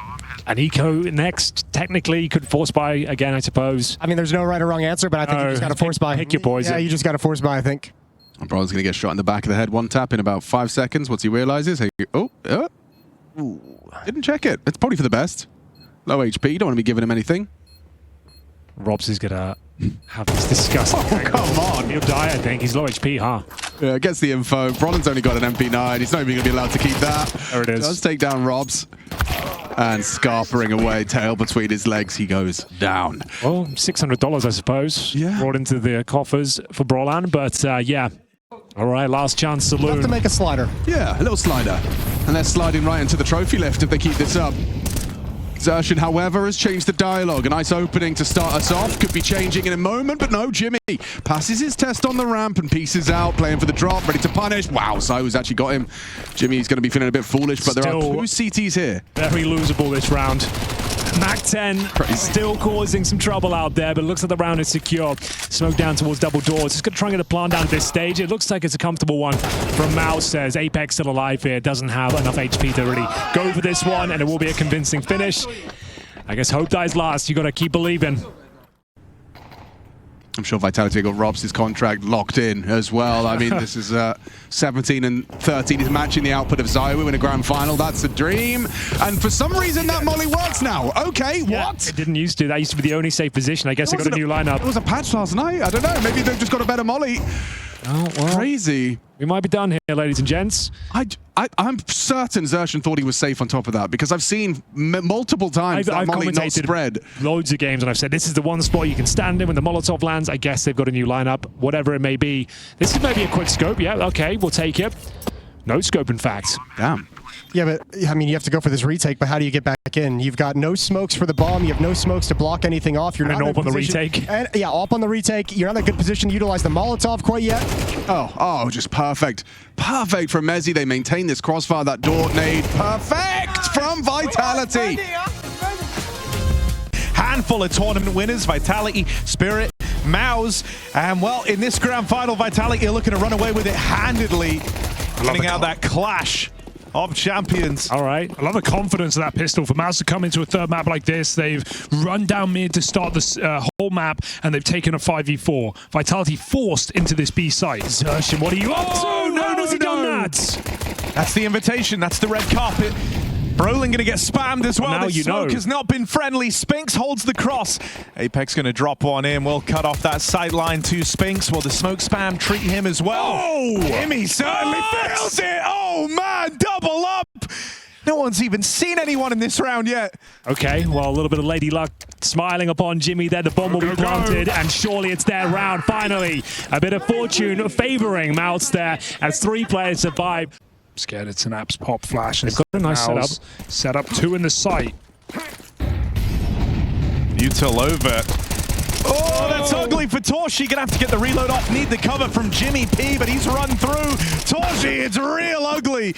Speaker 4: an eco next, technically, could force buy again, I suppose.
Speaker 6: I mean, there's no right or wrong answer, but I think you just got to force buy.
Speaker 4: Pick your poison.
Speaker 6: Yeah, you just got to force buy, I think.
Speaker 5: Bro's going to get shot in the back of the head. One tap in about 5 seconds. Once he realizes, didn't check it. It's probably for the best. Low HP. You don't want to be giving him anything.
Speaker 4: Robs is going to have this disgusting.
Speaker 5: Oh, come on.
Speaker 4: He'll die, I think. He's low HP, huh?
Speaker 5: Yeah, gets the info. Brolin's only got an MP9. He's not even going to be allowed to keep that.
Speaker 4: There it is.
Speaker 5: Does take down Robs. And scarpering away, tail between his legs, he goes down.
Speaker 4: Well, $600, I suppose.
Speaker 5: Yeah.
Speaker 4: Brought into the coffers for Brolan, but yeah. All right, last chance saloon.
Speaker 6: Have to make a slider.
Speaker 5: Yeah, a little slider. And they're sliding right into the trophy lift if they keep this up. Xertion, however, has changed the dialogue. A nice opening to start us off. Could be changing in a moment, but no, Jimmy passes his test on the ramp and pieces out, playing for the drop, ready to punish. Wow, Zaiwu's actually got him. Jimmy's going to be feeling a bit foolish, but there are 2 CTs here.
Speaker 4: Very losable this round. Mac 10 still causing some trouble out there, but it looks like the round is secure. Smoke down towards double doors. Just going to try and get a plant down at this stage. It looks like it's a comfortable one from Mouz. Says Apex still alive here. Doesn't have enough HP to really go for this one, and it will be a convincing finish. I guess hope dies last. You got to keep believing.
Speaker 5: I'm sure Vitality got Robs' contract locked in as well. I mean, this is 17 and 13. He's matching the output of Zaiwu in a grand final. That's a dream. And for some reason, that molly works now. Okay,
Speaker 4: Yeah,
Speaker 5: what?
Speaker 4: it didn't used to. That used to be the only safe position. I guess they got a new lineup.
Speaker 5: It was a patch last night. I don't know. Maybe they've just got a better molly.
Speaker 4: Oh, well.
Speaker 5: Crazy.
Speaker 4: We might be done here, ladies and gents.
Speaker 5: I'm certain Xertion thought he was safe on top of that because I've seen multiple times that molly not spread.
Speaker 4: Loads of games and I've said this is the one spot you can stand in when the Molotov lands. I guess they've got a new lineup, whatever it may be. This is maybe a quick scope. Yeah, okay, we'll take it. No scope, in fact.
Speaker 5: Damn.
Speaker 6: Yeah, but I mean, you have to go for this retake, but how do you get back in? You've got no smokes for the bomb. You have no smokes to block anything off. You're not
Speaker 4: AWP on the retake.
Speaker 6: And, yeah, AWP on the retake. You're not in a good position to utilize the Molotov quite yet.
Speaker 5: Oh, just perfect. Perfect from Mezzi. They maintain this crossfire, that door nade. Perfect from Vitality.
Speaker 1: Handful of tournament winners, Vitality, Spirit, Mouz, and well, in this grand final, Vitality are looking to run away with it handedly, running out that clash of champions.
Speaker 2: All right. I love the confidence of that pistol. For Mouz to come into a third map like this, they've run down mid to start this whole map, and they've taken a 5v4. Vitality forced into this B site. Xertion, what are you up to?
Speaker 1: How has he done that? That's the invitation. That's the red carpet. Brolin going to get spammed as well.
Speaker 4: Now
Speaker 1: The smoke has not been friendly. Spinks holds the cross. Apex going to drop one in. We'll cut off that sight line to Spinks. Will the smoke spam treat him as well?
Speaker 2: Oh!
Speaker 1: Jimmy certainly fails it. Oh, man, double up. No one's even seen anyone in this round yet.
Speaker 4: Okay, well, a little bit of lady luck smiling upon Jimmy there. The bomb will be planted, and surely it's their round. Finally, a bit of fortune favoring Mouz there as 3 players survive.
Speaker 2: Scared it's an Apps pop flash.
Speaker 4: They've got a nice setup.
Speaker 2: Set up 2 in the site.
Speaker 1: Util over. Oh, that's ugly for Torshi. Gonna have to get the reload off. Need the cover from Jimmy P, but he's run through. Torshi, it's real ugly.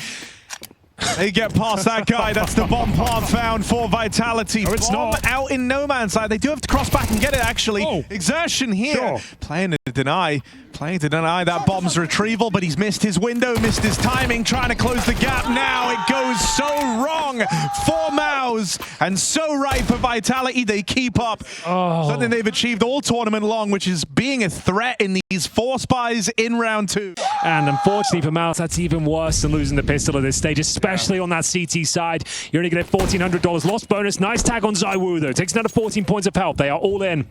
Speaker 1: They get past that guy. That's the bomb plant found for Vitality.
Speaker 2: No, it's
Speaker 1: bomb
Speaker 2: not.
Speaker 1: out in no man's land. They do have to cross back and get it, actually.
Speaker 2: Oh.
Speaker 1: Exertion here.
Speaker 2: Sure.
Speaker 1: Playing to deny. Playing to deny that bomb's retrieval, but he's missed his window, missed his timing, trying to close the gap. Now it goes so wrong for Mouz and so right for Vitality. They keep up something they've achieved all tournament long, which is being a threat in these 4 spies in round 2.
Speaker 4: And unfortunately for Mouz, that's even worse than losing the pistol at this stage, especially on that CT side. You're only going to get $1,400 lost bonus. Nice tag on ZywOo, though. Takes another 14 points of health. They are all in.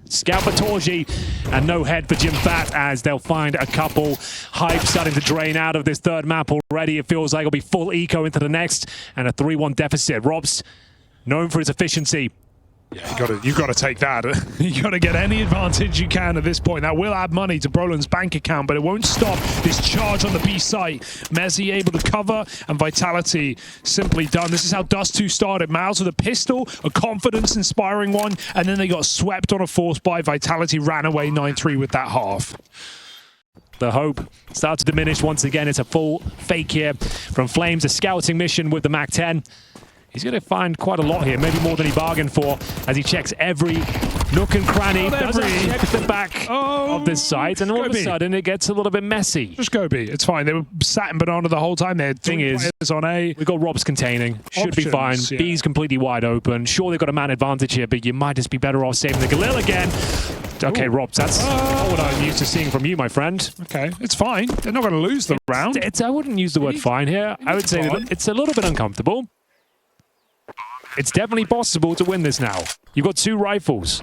Speaker 4: Scout for Torji, and no head for Jim Fat, as they'll find a couple. Hype starting to drain out of this 3rd map already. It feels like it'll be full eco into the next, and a 3-1 deficit. Robs, known for his efficiency.
Speaker 2: Yeah, you got to take that. You got to get any advantage you can at this point. That will add money to Brolin's bank account, but it won't stop this charge on the B site. Mezzi able to cover, and Vitality simply done. This is how Dust 2 started. Mouz with a pistol, a confidence-inspiring one, and then they got swept on a force by Vitality. Ran away 9-3 with that half.
Speaker 4: The hope starts to diminish once again. It's a full fake here from Flames, a scouting mission with the MAC-10. He's going to find quite a lot here, maybe more than he bargained for, as he checks every nook and cranny. Doesn't check the back of this site, and all of a sudden it gets a little bit messy.
Speaker 2: Just go B. It's fine. They were sat in banana the whole time. They had 3 players on A.
Speaker 4: We've got Rob's containing. Should be fine.
Speaker 2: Yeah.
Speaker 4: B's completely wide open. Sure, they've got a man advantage here, but you might just be better off saving the Galil again. Okay, Robs, that's not what I'm used to seeing from you, my friend.
Speaker 2: Okay, it's fine. They're not going to lose the round.
Speaker 4: I wouldn't use the word fine here. I would say that it's a little bit uncomfortable. It's definitely possible to win this now. You've got 2 rifles.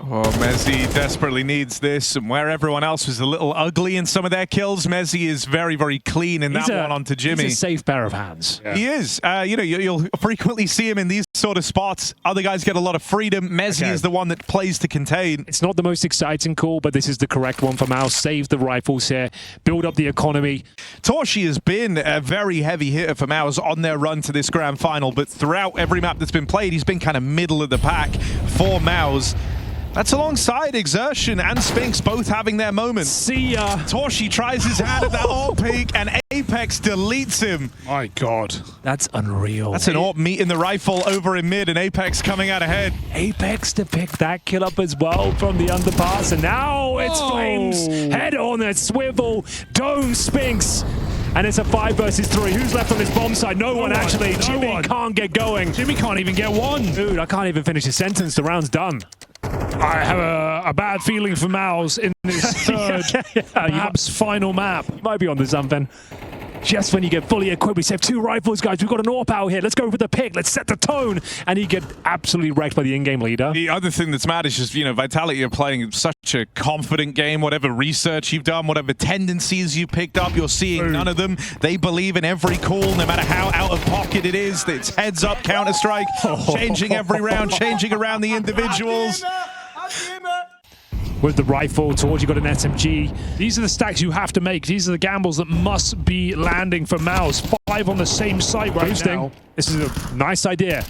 Speaker 1: Oh, Mezzi desperately needs this, and where everyone else was a little ugly in some of their kills, Mezzi is very, very clean in that one onto Jimmy.
Speaker 4: He's a safe pair of hands.
Speaker 1: Yeah. He is. You know, you'll frequently see him in these sort of spots. Other guys get a lot of freedom. Mezzi is the one that plays to contain.
Speaker 4: It's not the most exciting call, but this is the correct one for Mouz. Save the rifles here. Build up the economy.
Speaker 1: Torshi has been a very heavy hitter for Mouz on their run to this grand final, but throughout every map that's been played, he's been kind of middle of the pack for Mouz. That's alongside Exertion and Spinks both having their moments.
Speaker 4: See ya.
Speaker 1: Torshi tries his hand at that AWP peek, and Apex deletes him.
Speaker 2: My God.
Speaker 4: That's unreal.
Speaker 1: That's an AWP meeting the rifle over in mid, and Apex coming out ahead.
Speaker 4: Apex to pick that kill up as well from the underpass, and now it's Flames. Head on a swivel. Dome Spinks. And it's a 5 versus 3. Who's left on this bomb side? No one, actually. Jimmy can't get going.
Speaker 2: Jimmy can't even get one.
Speaker 4: Dude, I can't even finish a sentence. The round's done.
Speaker 2: I have a bad feeling for Mouz in this 3rd, perhaps final map.
Speaker 4: You might be onto something. Just when you get fully equipped, we have 2 rifles, guys. We've got an AWP out here. Let's go for the pick. Let's set the tone. And he get absolutely wrecked by the in-game leader.
Speaker 1: The other thing that's mad is just, you know, Vitality are playing such a confident game. Whatever research you've done, whatever tendencies you picked up, you're seeing none of them. They believe in every call, no matter how out of pocket it is. It's heads up, Counter-Strike, changing every round, changing around the individuals.
Speaker 4: With the rifle, Torji got an SMG.
Speaker 2: These are the stacks you have to make. These are the gambles that must be landing for Mouz. 5 on the same site right now.
Speaker 4: This is a nice idea.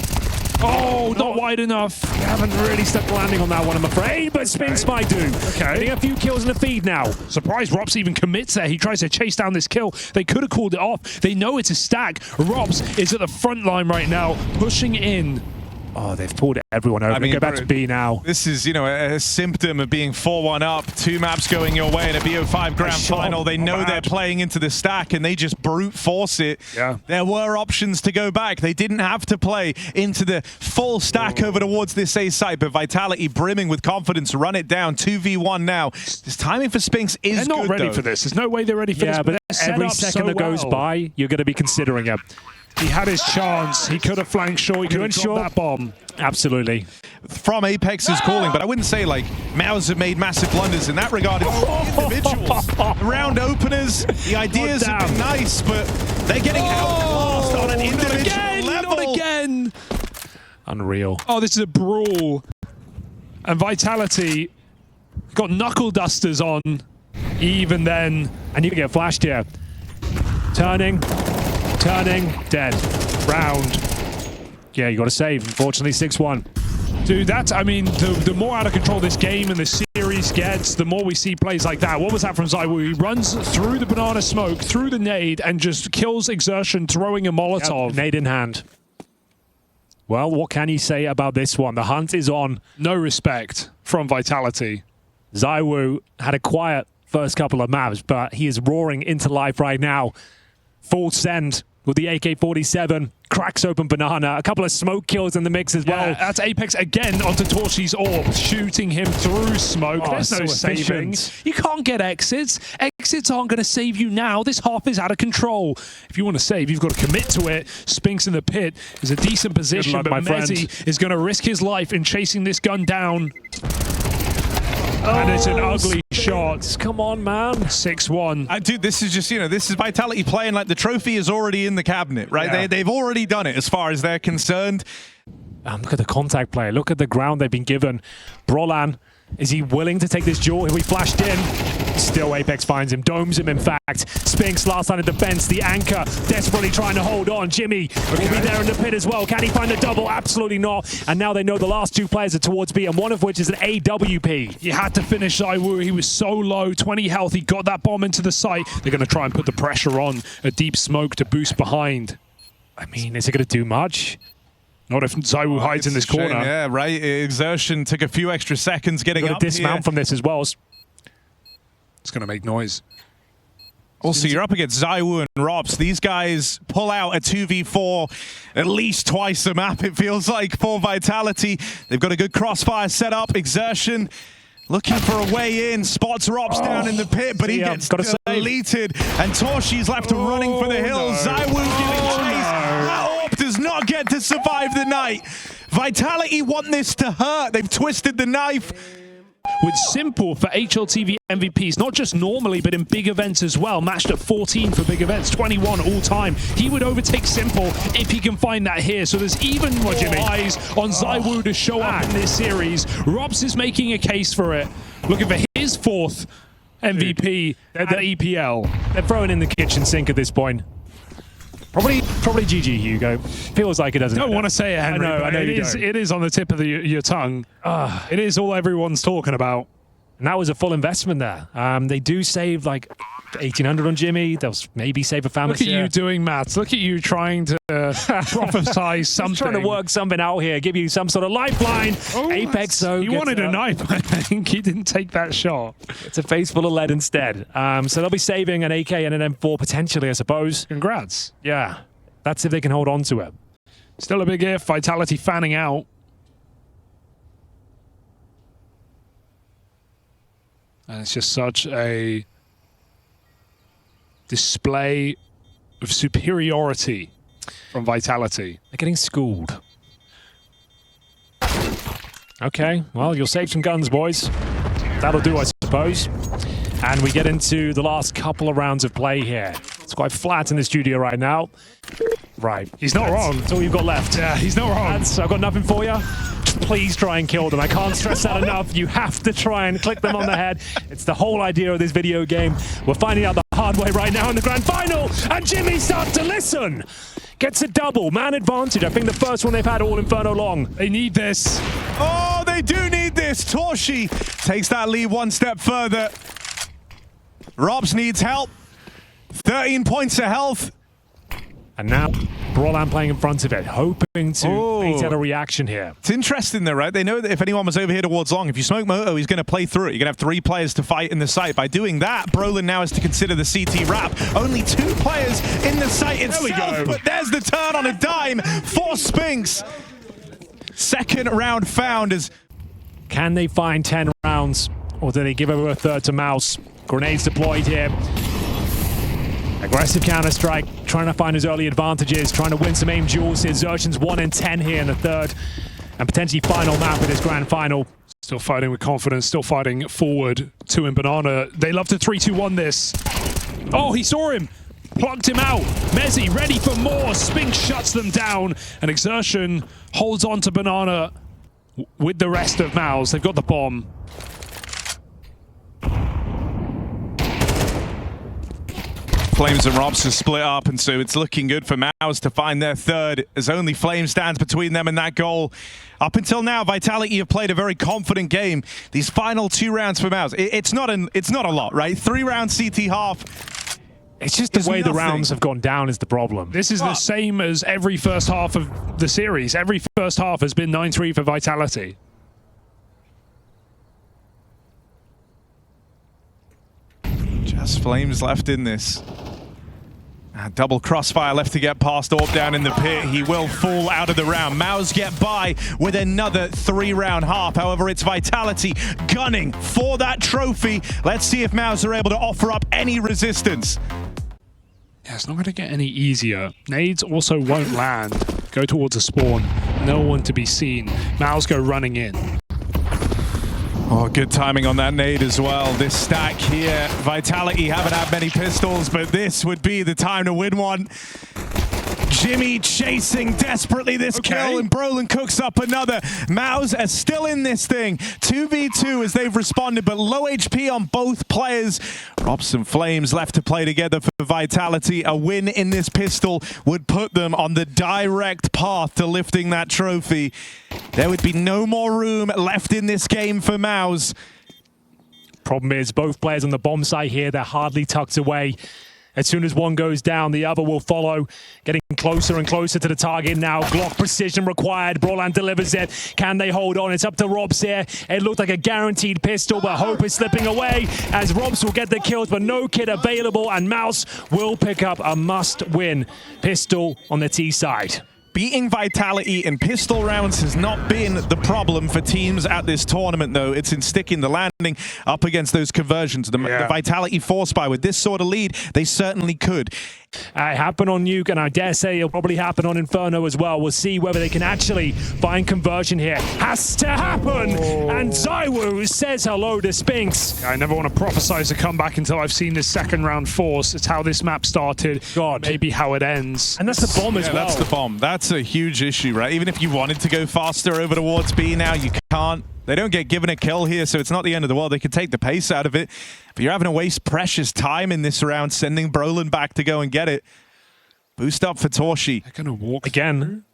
Speaker 2: Oh, not wide enough.
Speaker 4: We haven't really stuck the landing on that one, I'm afraid, but Spinks might do.
Speaker 2: Okay.
Speaker 4: Getting a few kills in the feed now.
Speaker 2: Surprised Robs even commits there. He tries to chase down this kill. They could have called it off. They know it's a stack. Robs is at the front line right now, pushing in.
Speaker 4: Oh, they've pulled everyone over. I mean, go back to B now.
Speaker 1: This is, you know, a symptom of being 4-1 up. 2 maps going your way in a BO5 grand final. They know they're playing into the stack, and they just brute force it.
Speaker 2: Yeah.
Speaker 1: There were options to go back. They didn't have to play into the full stack over towards this A site, but Vitality brimming with confidence. Run it down. 2v1 now. This timing for Spinks is good,
Speaker 2: They're not ready for this. There's no way they're ready for this.
Speaker 4: Yeah, but every second that goes by, you're going to be considering it.
Speaker 2: He had his chance. He could have flanked short. He could have dropped that bomb.
Speaker 4: Absolutely.
Speaker 1: From Apex is calling, but I wouldn't say like Mouz have made massive blunders in that regard. It's individuals. Round openers, the ideas have been nice, but they're getting outclassed on an individual level.
Speaker 2: Not again.
Speaker 4: Unreal.
Speaker 2: Oh, this is a brawl. And Vitality got knuckle dusters on even then.
Speaker 4: And you can get flashed here. Turning, dead. Round. Yeah, you got to save. Unfortunately, 6-1.
Speaker 2: Dude, I mean, the more out of control this game and the series gets, the more we see plays like that. What was that from ZywOo? He runs through the banana smoke, through the nade, and just kills Exertion, throwing a Molotov.
Speaker 4: Yep, nade in hand. Well, what can you say about this one? The hunt is on.
Speaker 2: No respect from Vitality.
Speaker 4: ZywOo had a quiet first couple of maps, but he is roaring into life right now. Full send with the AK-47, cracks open banana, a couple of smoke kills in the mix as well.
Speaker 2: Yeah, that's Apex again onto Torchy's orb, shooting him through smoke. There's no saving. You can't get exits. Exits aren't going to save you now. This half is out of control. If you want to save, you've got to commit to it. Spinks in the pit is a decent position,
Speaker 4: luck,
Speaker 2: but
Speaker 4: my friend.
Speaker 2: Mezzi is going to risk his life in chasing this gun down. And it's an ugly shot.
Speaker 4: Come on, man.
Speaker 2: 6-1.
Speaker 1: Dude, this is just, this is Vitality playing like the trophy is already in the cabinet, right?
Speaker 4: Yeah.
Speaker 1: They've already done it as far as they're concerned.
Speaker 4: Look at the contact play. Look at the ground they've been given. Brolan, is he willing to take this duel? He'll be flashed in. Still, Apex finds him, domes him, in fact. Spinks, last line of defense, the anchor, desperately trying to hold on. Jimmy will be there in the pit as well. Can he find the double? Absolutely not. And now they know the last two players are towards B, and one of which is an AWP.
Speaker 2: You had to finish ZywOo. He was so low, 20 health. He got that bomb into the site. They're going to try and put the pressure on. A deep smoke to boost behind.
Speaker 4: I mean, is it going to do much?
Speaker 2: Not if ZywOo hides in this corner.
Speaker 1: Shame, yeah, right. Exertion took a few extra seconds getting up
Speaker 4: Got to dismount
Speaker 1: here.
Speaker 4: from this as well.
Speaker 2: It's going to make noise.
Speaker 1: Also, you're up against ZywOo and Robs. These guys pull out a 2v4 at least twice a map, it feels like, for Vitality. They've got a good crossfire set up. Exertion looking for a way in. Spots Robs down in the pit, but he gets deleted. And Torshi's left running for the hills.
Speaker 2: No.
Speaker 1: ZywOo getting chased. That orb does not get to survive the night. Vitality want this to hurt. They've twisted the knife.
Speaker 2: With Simple for HLTV MVPs, not just normally, but in big events as well. Matched at 14 for big events, 21 all time. He would overtake Simple if he can find that here. So there's even more eyes on ZywOo to show up in this series. Robs is making a case for it, looking for his fourth MVP at the EPL.
Speaker 4: They're throwing in the kitchen sink at this point. Probably GG, Hugo. Feels like it doesn't.
Speaker 2: I don't want to say it, Henry.
Speaker 4: I know you don't.
Speaker 2: It is on the tip of your tongue. It is all everyone's talking about.
Speaker 4: And that was a full investment there. They do save like 1,800 on Jimmy. They'll maybe save a family.
Speaker 2: Look at you doing maths. Look at you trying to prophesize something.
Speaker 4: Trying to work something out here. Give you some sort of lifeline. Apex, though.
Speaker 2: He wanted a knife, I think. He didn't take that shot.
Speaker 4: It's a face full of lead instead. So they'll be saving an AK and an M4 potentially, I suppose.
Speaker 2: Congrats.
Speaker 4: Yeah. That's if they can hold on to it.
Speaker 2: Still a big if. Vitality fanning out. And it's just such a display of superiority from Vitality.
Speaker 4: They're getting schooled. Okay, well, you'll save some guns, boys. That'll do, I suppose. And we get into the last couple of rounds of play here. It's quite flat in the studio right now. Right.
Speaker 2: He's not wrong.
Speaker 4: That's all you've got left.
Speaker 2: Yeah, he's not wrong.
Speaker 4: I've got nothing for you. Please try and kill them. I can't stress that enough. You have to try and click them on the head. It's the whole idea of this video game. We're finding out the hard way right now in the grand final. And Jimmy starts to listen. Gets a double. Man advantage. I think the first one they've had all Inferno long.
Speaker 2: They need this.
Speaker 1: Oh, they do need this. Torshi takes that lead one step further. Robs needs help. 13 points of health.
Speaker 4: And now, Brolan playing in front of it, hoping to bait out a reaction here.
Speaker 1: It's interesting though, right? They know that if anyone was over here towards long, if you smoke Moto, he's going to play through it. You're going to have 3 players to fight in the site. By doing that, Brolan now has to consider the CT wrap. Only 2 players in the site itself,
Speaker 2: There we go.
Speaker 1: but there's the turn on a dime for Spinks. Second round found as...
Speaker 4: Can they find 10 rounds, or do they give over a third to Mouz? Grenades deployed here. Aggressive counter-strike, trying to find his early advantages, trying to win some aim duels here. Xerxion's 1 in 10 here in the third, and potentially final map with his grand final.
Speaker 2: Still fighting with confidence, still fighting forward. 2 in banana. They love to 3-2-1 this. Oh, he saw him. Plucked him out. Mezzi ready for more. Spinks shuts them down. And Exertion holds on to banana with the rest of Mouz. They've got the bomb.
Speaker 1: Flames and Robs are split up, and so it's looking good for Mouz to find their third, as only Flame stands between them and that goal. Up until now, Vitality have played a very confident game. These final 2 rounds for Mouz, it's not a lot, right? 3 rounds CT half.
Speaker 4: It's just the way the rounds have gone down is the problem.
Speaker 2: This is the same as every first half of the series. Every first half has been 9-3 for Vitality.
Speaker 1: Just Flames left in this. Double crossfire left to get past Orb down in the pit. He will fall out of the round. Mouz get by with another 3-round half. However, it's Vitality gunning for that trophy. Let's see if Mouz are able to offer up any resistance.
Speaker 2: Yeah, it's not going to get any easier. Nades also won't land. Go towards a spawn. No one to be seen. Mouz go running in.
Speaker 1: Oh, good timing on that nade as well. This stack here, Vitality haven't had many pistols, but this would be the time to win one. Jimmy chasing desperately this kill, and Brolin cooks up another. Mouz are still in this thing. 2v2 as they've responded, but low HP on both players. Robs and Flames left to play together for Vitality. A win in this pistol would put them on the direct path to lifting that trophy. There would be no more room left in this game for Mouz.
Speaker 4: Problem is, both players on the bomb site here, they're hardly tucked away. As soon as one goes down, the other will follow. Getting closer and closer to the target now. Glock precision required. Brolan delivers it. Can they hold on? It's up to Robs here. It looked like a guaranteed pistol, but Hope is slipping away as Robs will get the kills, but no kit available, and Mouz will pick up a must-win pistol on the T side.
Speaker 1: Beating Vitality in pistol rounds has not been the problem for teams at this tournament, though. It's in sticking the landing up against those conversions. The Vitality force buy with this sort of lead, they certainly could.
Speaker 4: It happened on Nuke, and I dare say it'll probably happen on Inferno as well. We'll see whether they can actually find conversion here. Has to happen! And ZywOo says hello to Spinks.
Speaker 2: I never want to prophesize a comeback until I've seen this second round force. It's how this map started.
Speaker 4: God.
Speaker 2: Maybe how it ends.
Speaker 4: And that's the bomb as well.
Speaker 1: That's the bomb. That's a huge issue, right? Even if you wanted to go faster over towards B now, you can't. They don't get given a kill here, so it's not the end of the world. They could take the pace out of it. But you're having to waste precious time in this round, sending Brolin back to go and get it. Boost up for Torshi.
Speaker 2: They're going to walk
Speaker 4: again.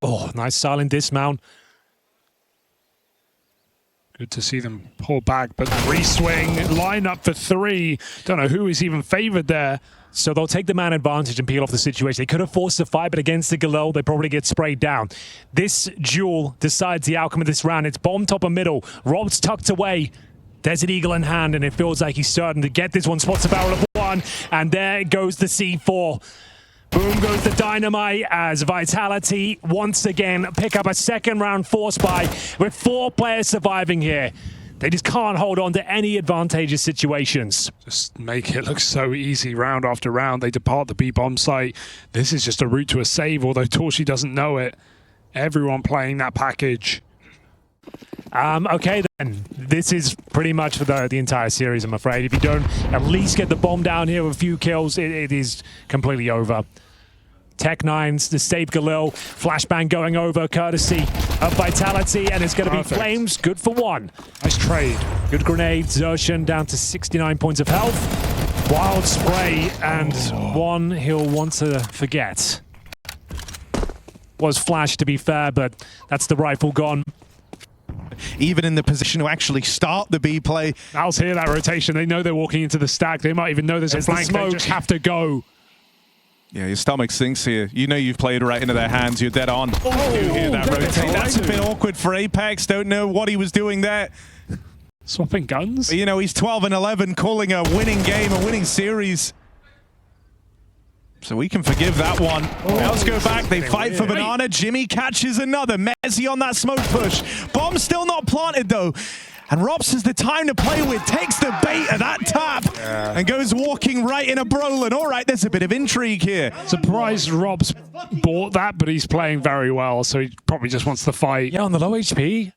Speaker 4: Oh, nice silent dismount.
Speaker 2: Good to see them pull back, but re-swing, line up for 3. Don't know who is even favored there.
Speaker 4: So they'll take the man advantage and peel off the situation. They could have forced the fight, but against the Galil, they probably get sprayed down. This duel decides the outcome of this round. It's bomb top and middle. Rob's tucked away. Desert Eagle in hand, and it feels like he's certain to get this one. Spots the barrel of 1, and there goes the C4. Boom goes the dynamite as Vitality once again pick up a second round force buy with 4 players surviving here. They just can't hold on to any advantageous situations.
Speaker 2: Just make it look so easy round after round. They depart the B-bomb site. This is just a route to a save, although Torshi doesn't know it. Everyone playing that package.
Speaker 4: Okay then, this is pretty much for the entire series, I'm afraid. If you don't at least get the bomb down here with a few kills, it is completely over. Tech9s, the Save Galil, flashbang going over courtesy of Vitality, and it's going to be Flames. Good for 1.
Speaker 2: Nice trade.
Speaker 4: Good grenade. Zertian down to 69 points of health. Wild spray, and 1 he'll want to forget. Was flash, to be fair, but that's the rifle gone.
Speaker 1: Even in the position to actually start the B play.
Speaker 2: Al's hear that rotation. They know they're walking into the stack. They might even know there's a flank. They just have to go.
Speaker 1: Yeah, your stomach sinks here. You know you've played right into their hands. You're dead on. You hear that rotate. That's a bit awkward for Apex. Don't know what he was doing there.
Speaker 2: Swapping guns?
Speaker 1: But, you know, he's 12 and 11, calling a winning game, a winning series. So we can forgive that one. Mouz go back. They fight for Banana. Jimmy catches another. Mezzy on that smoke push. Bomb still not planted, though. And Robs has the time to play with, takes the bait of that tap, and goes walking right in a Brolin. All right, there's a bit of intrigue here.
Speaker 2: Surprised Robs bought that, but he's playing very well, so he probably just wants to fight.
Speaker 4: Yeah, on the low HP.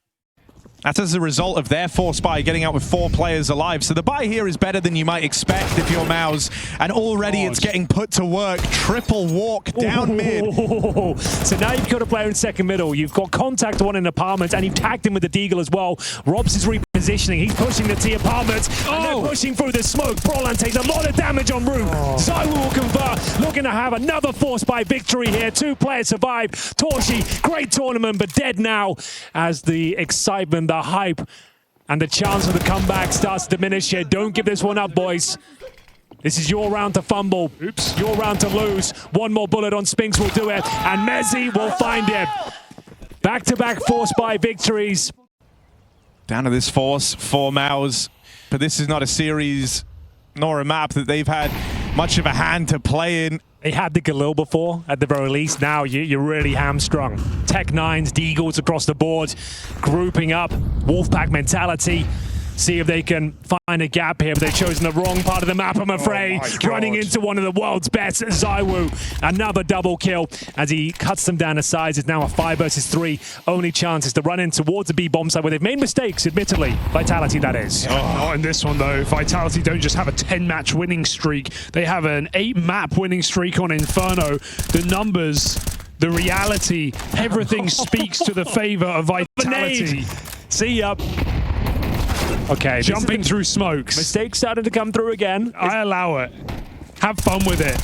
Speaker 1: That's as a result of their force buy getting out with 4 players alive. So the buy here is better than you might expect if you're Mouz. And already it's getting put to work. Triple walk down mid.
Speaker 4: So now you've got a player in second middle. You've got contact one in apartments, and you've tagged him with the Deagle as well. Robs is repositioning positioning. He's pushing the T apartments, and they're pushing through the smoke. Brolan takes a lot of damage on route. ZywOo will convert, looking to have another force by victory here. 2 players survive. Torji, great tournament, but dead now as the excitement, the hype, and the chance of the comeback starts to diminish here. Don't give this one up, boys. This is your round to fumble. Oops. Your round to lose. One more bullet on Spinks will do it, and Mezzi will find him. Back-to-back force by victories.
Speaker 1: Down to this force for Mouz, but this is not a series nor a map that they've had much of a hand to play in.
Speaker 4: They had the Galil before, at the very least. Now you're really hamstrung. Tech-9s, Deagles across the board, grouping up, Wolfpack mentality. See if they can find a gap here, but they've chosen the wrong part of the map, I'm afraid. Running into one of the world's best, ZywOo. Another double kill as he cuts them down to size. It's now a 5 versus 3. Only chance is to run in towards the B bomb site where they've made mistakes, admittedly. Vitality, that is.
Speaker 2: Not in this one, though. Vitality don't just have a 10-match winning streak. They have an 8-map winning streak on Inferno. The numbers, the reality, everything speaks to the favor of Vitality.
Speaker 4: See ya. Okay,
Speaker 2: jumping through smokes.
Speaker 4: Mistakes starting to come through again.
Speaker 2: I allow it. Have fun with it.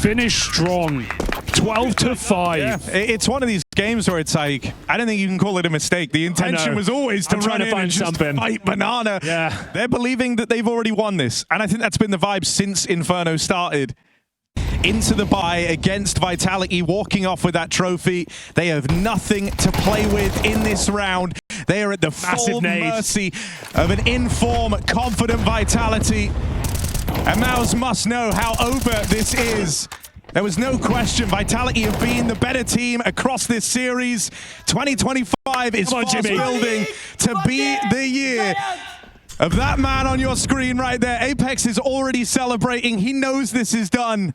Speaker 2: Finish strong. 12-5.
Speaker 1: Yeah, it's one of these games where it's like, I don't think you can call it a mistake. The intention was always to run in and just fight Banana.
Speaker 4: Yeah.
Speaker 1: They're believing that they've already won this. And I think that's been the vibe since Inferno started. Into the bye against Vitality, walking off with that trophy. They have nothing to play with in this round. They are at the full mercy of an in-form, confident Vitality. And Mouz must know how over this is. There was no question Vitality have been the better team across this series. 2025 is fast building to be the year of that man on your screen right there. Apex is already celebrating. He knows this is done.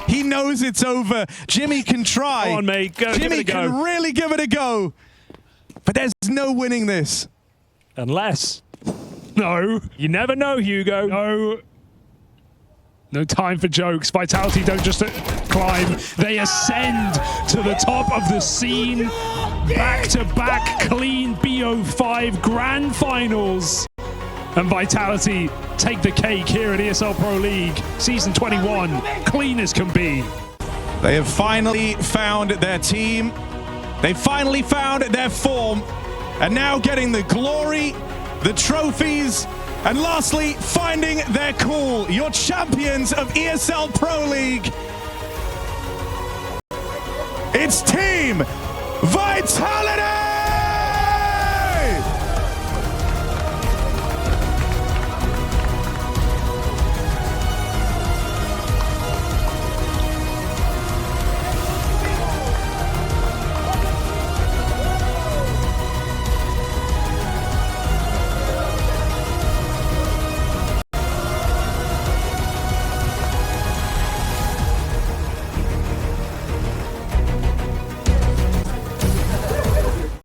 Speaker 1: He knows it's over. Jimmy can try.
Speaker 4: Come on, mate. Go,
Speaker 1: Jimmy can really give it a go. But there's no winning this.
Speaker 4: Unless.
Speaker 2: No.
Speaker 4: You never know, Hugo.
Speaker 2: No. No time for jokes. Vitality don't just climb. They ascend to the top of the scene. Back-to-back clean BO5 grand finals. And Vitality take the cake here at ESL Pro League. Season 21, clean as can be.
Speaker 1: They have finally found their team. They finally found their form. And now getting the glory, the trophies, and lastly, finding their cool. Your champions of ESL Pro League. It's Team Vitality!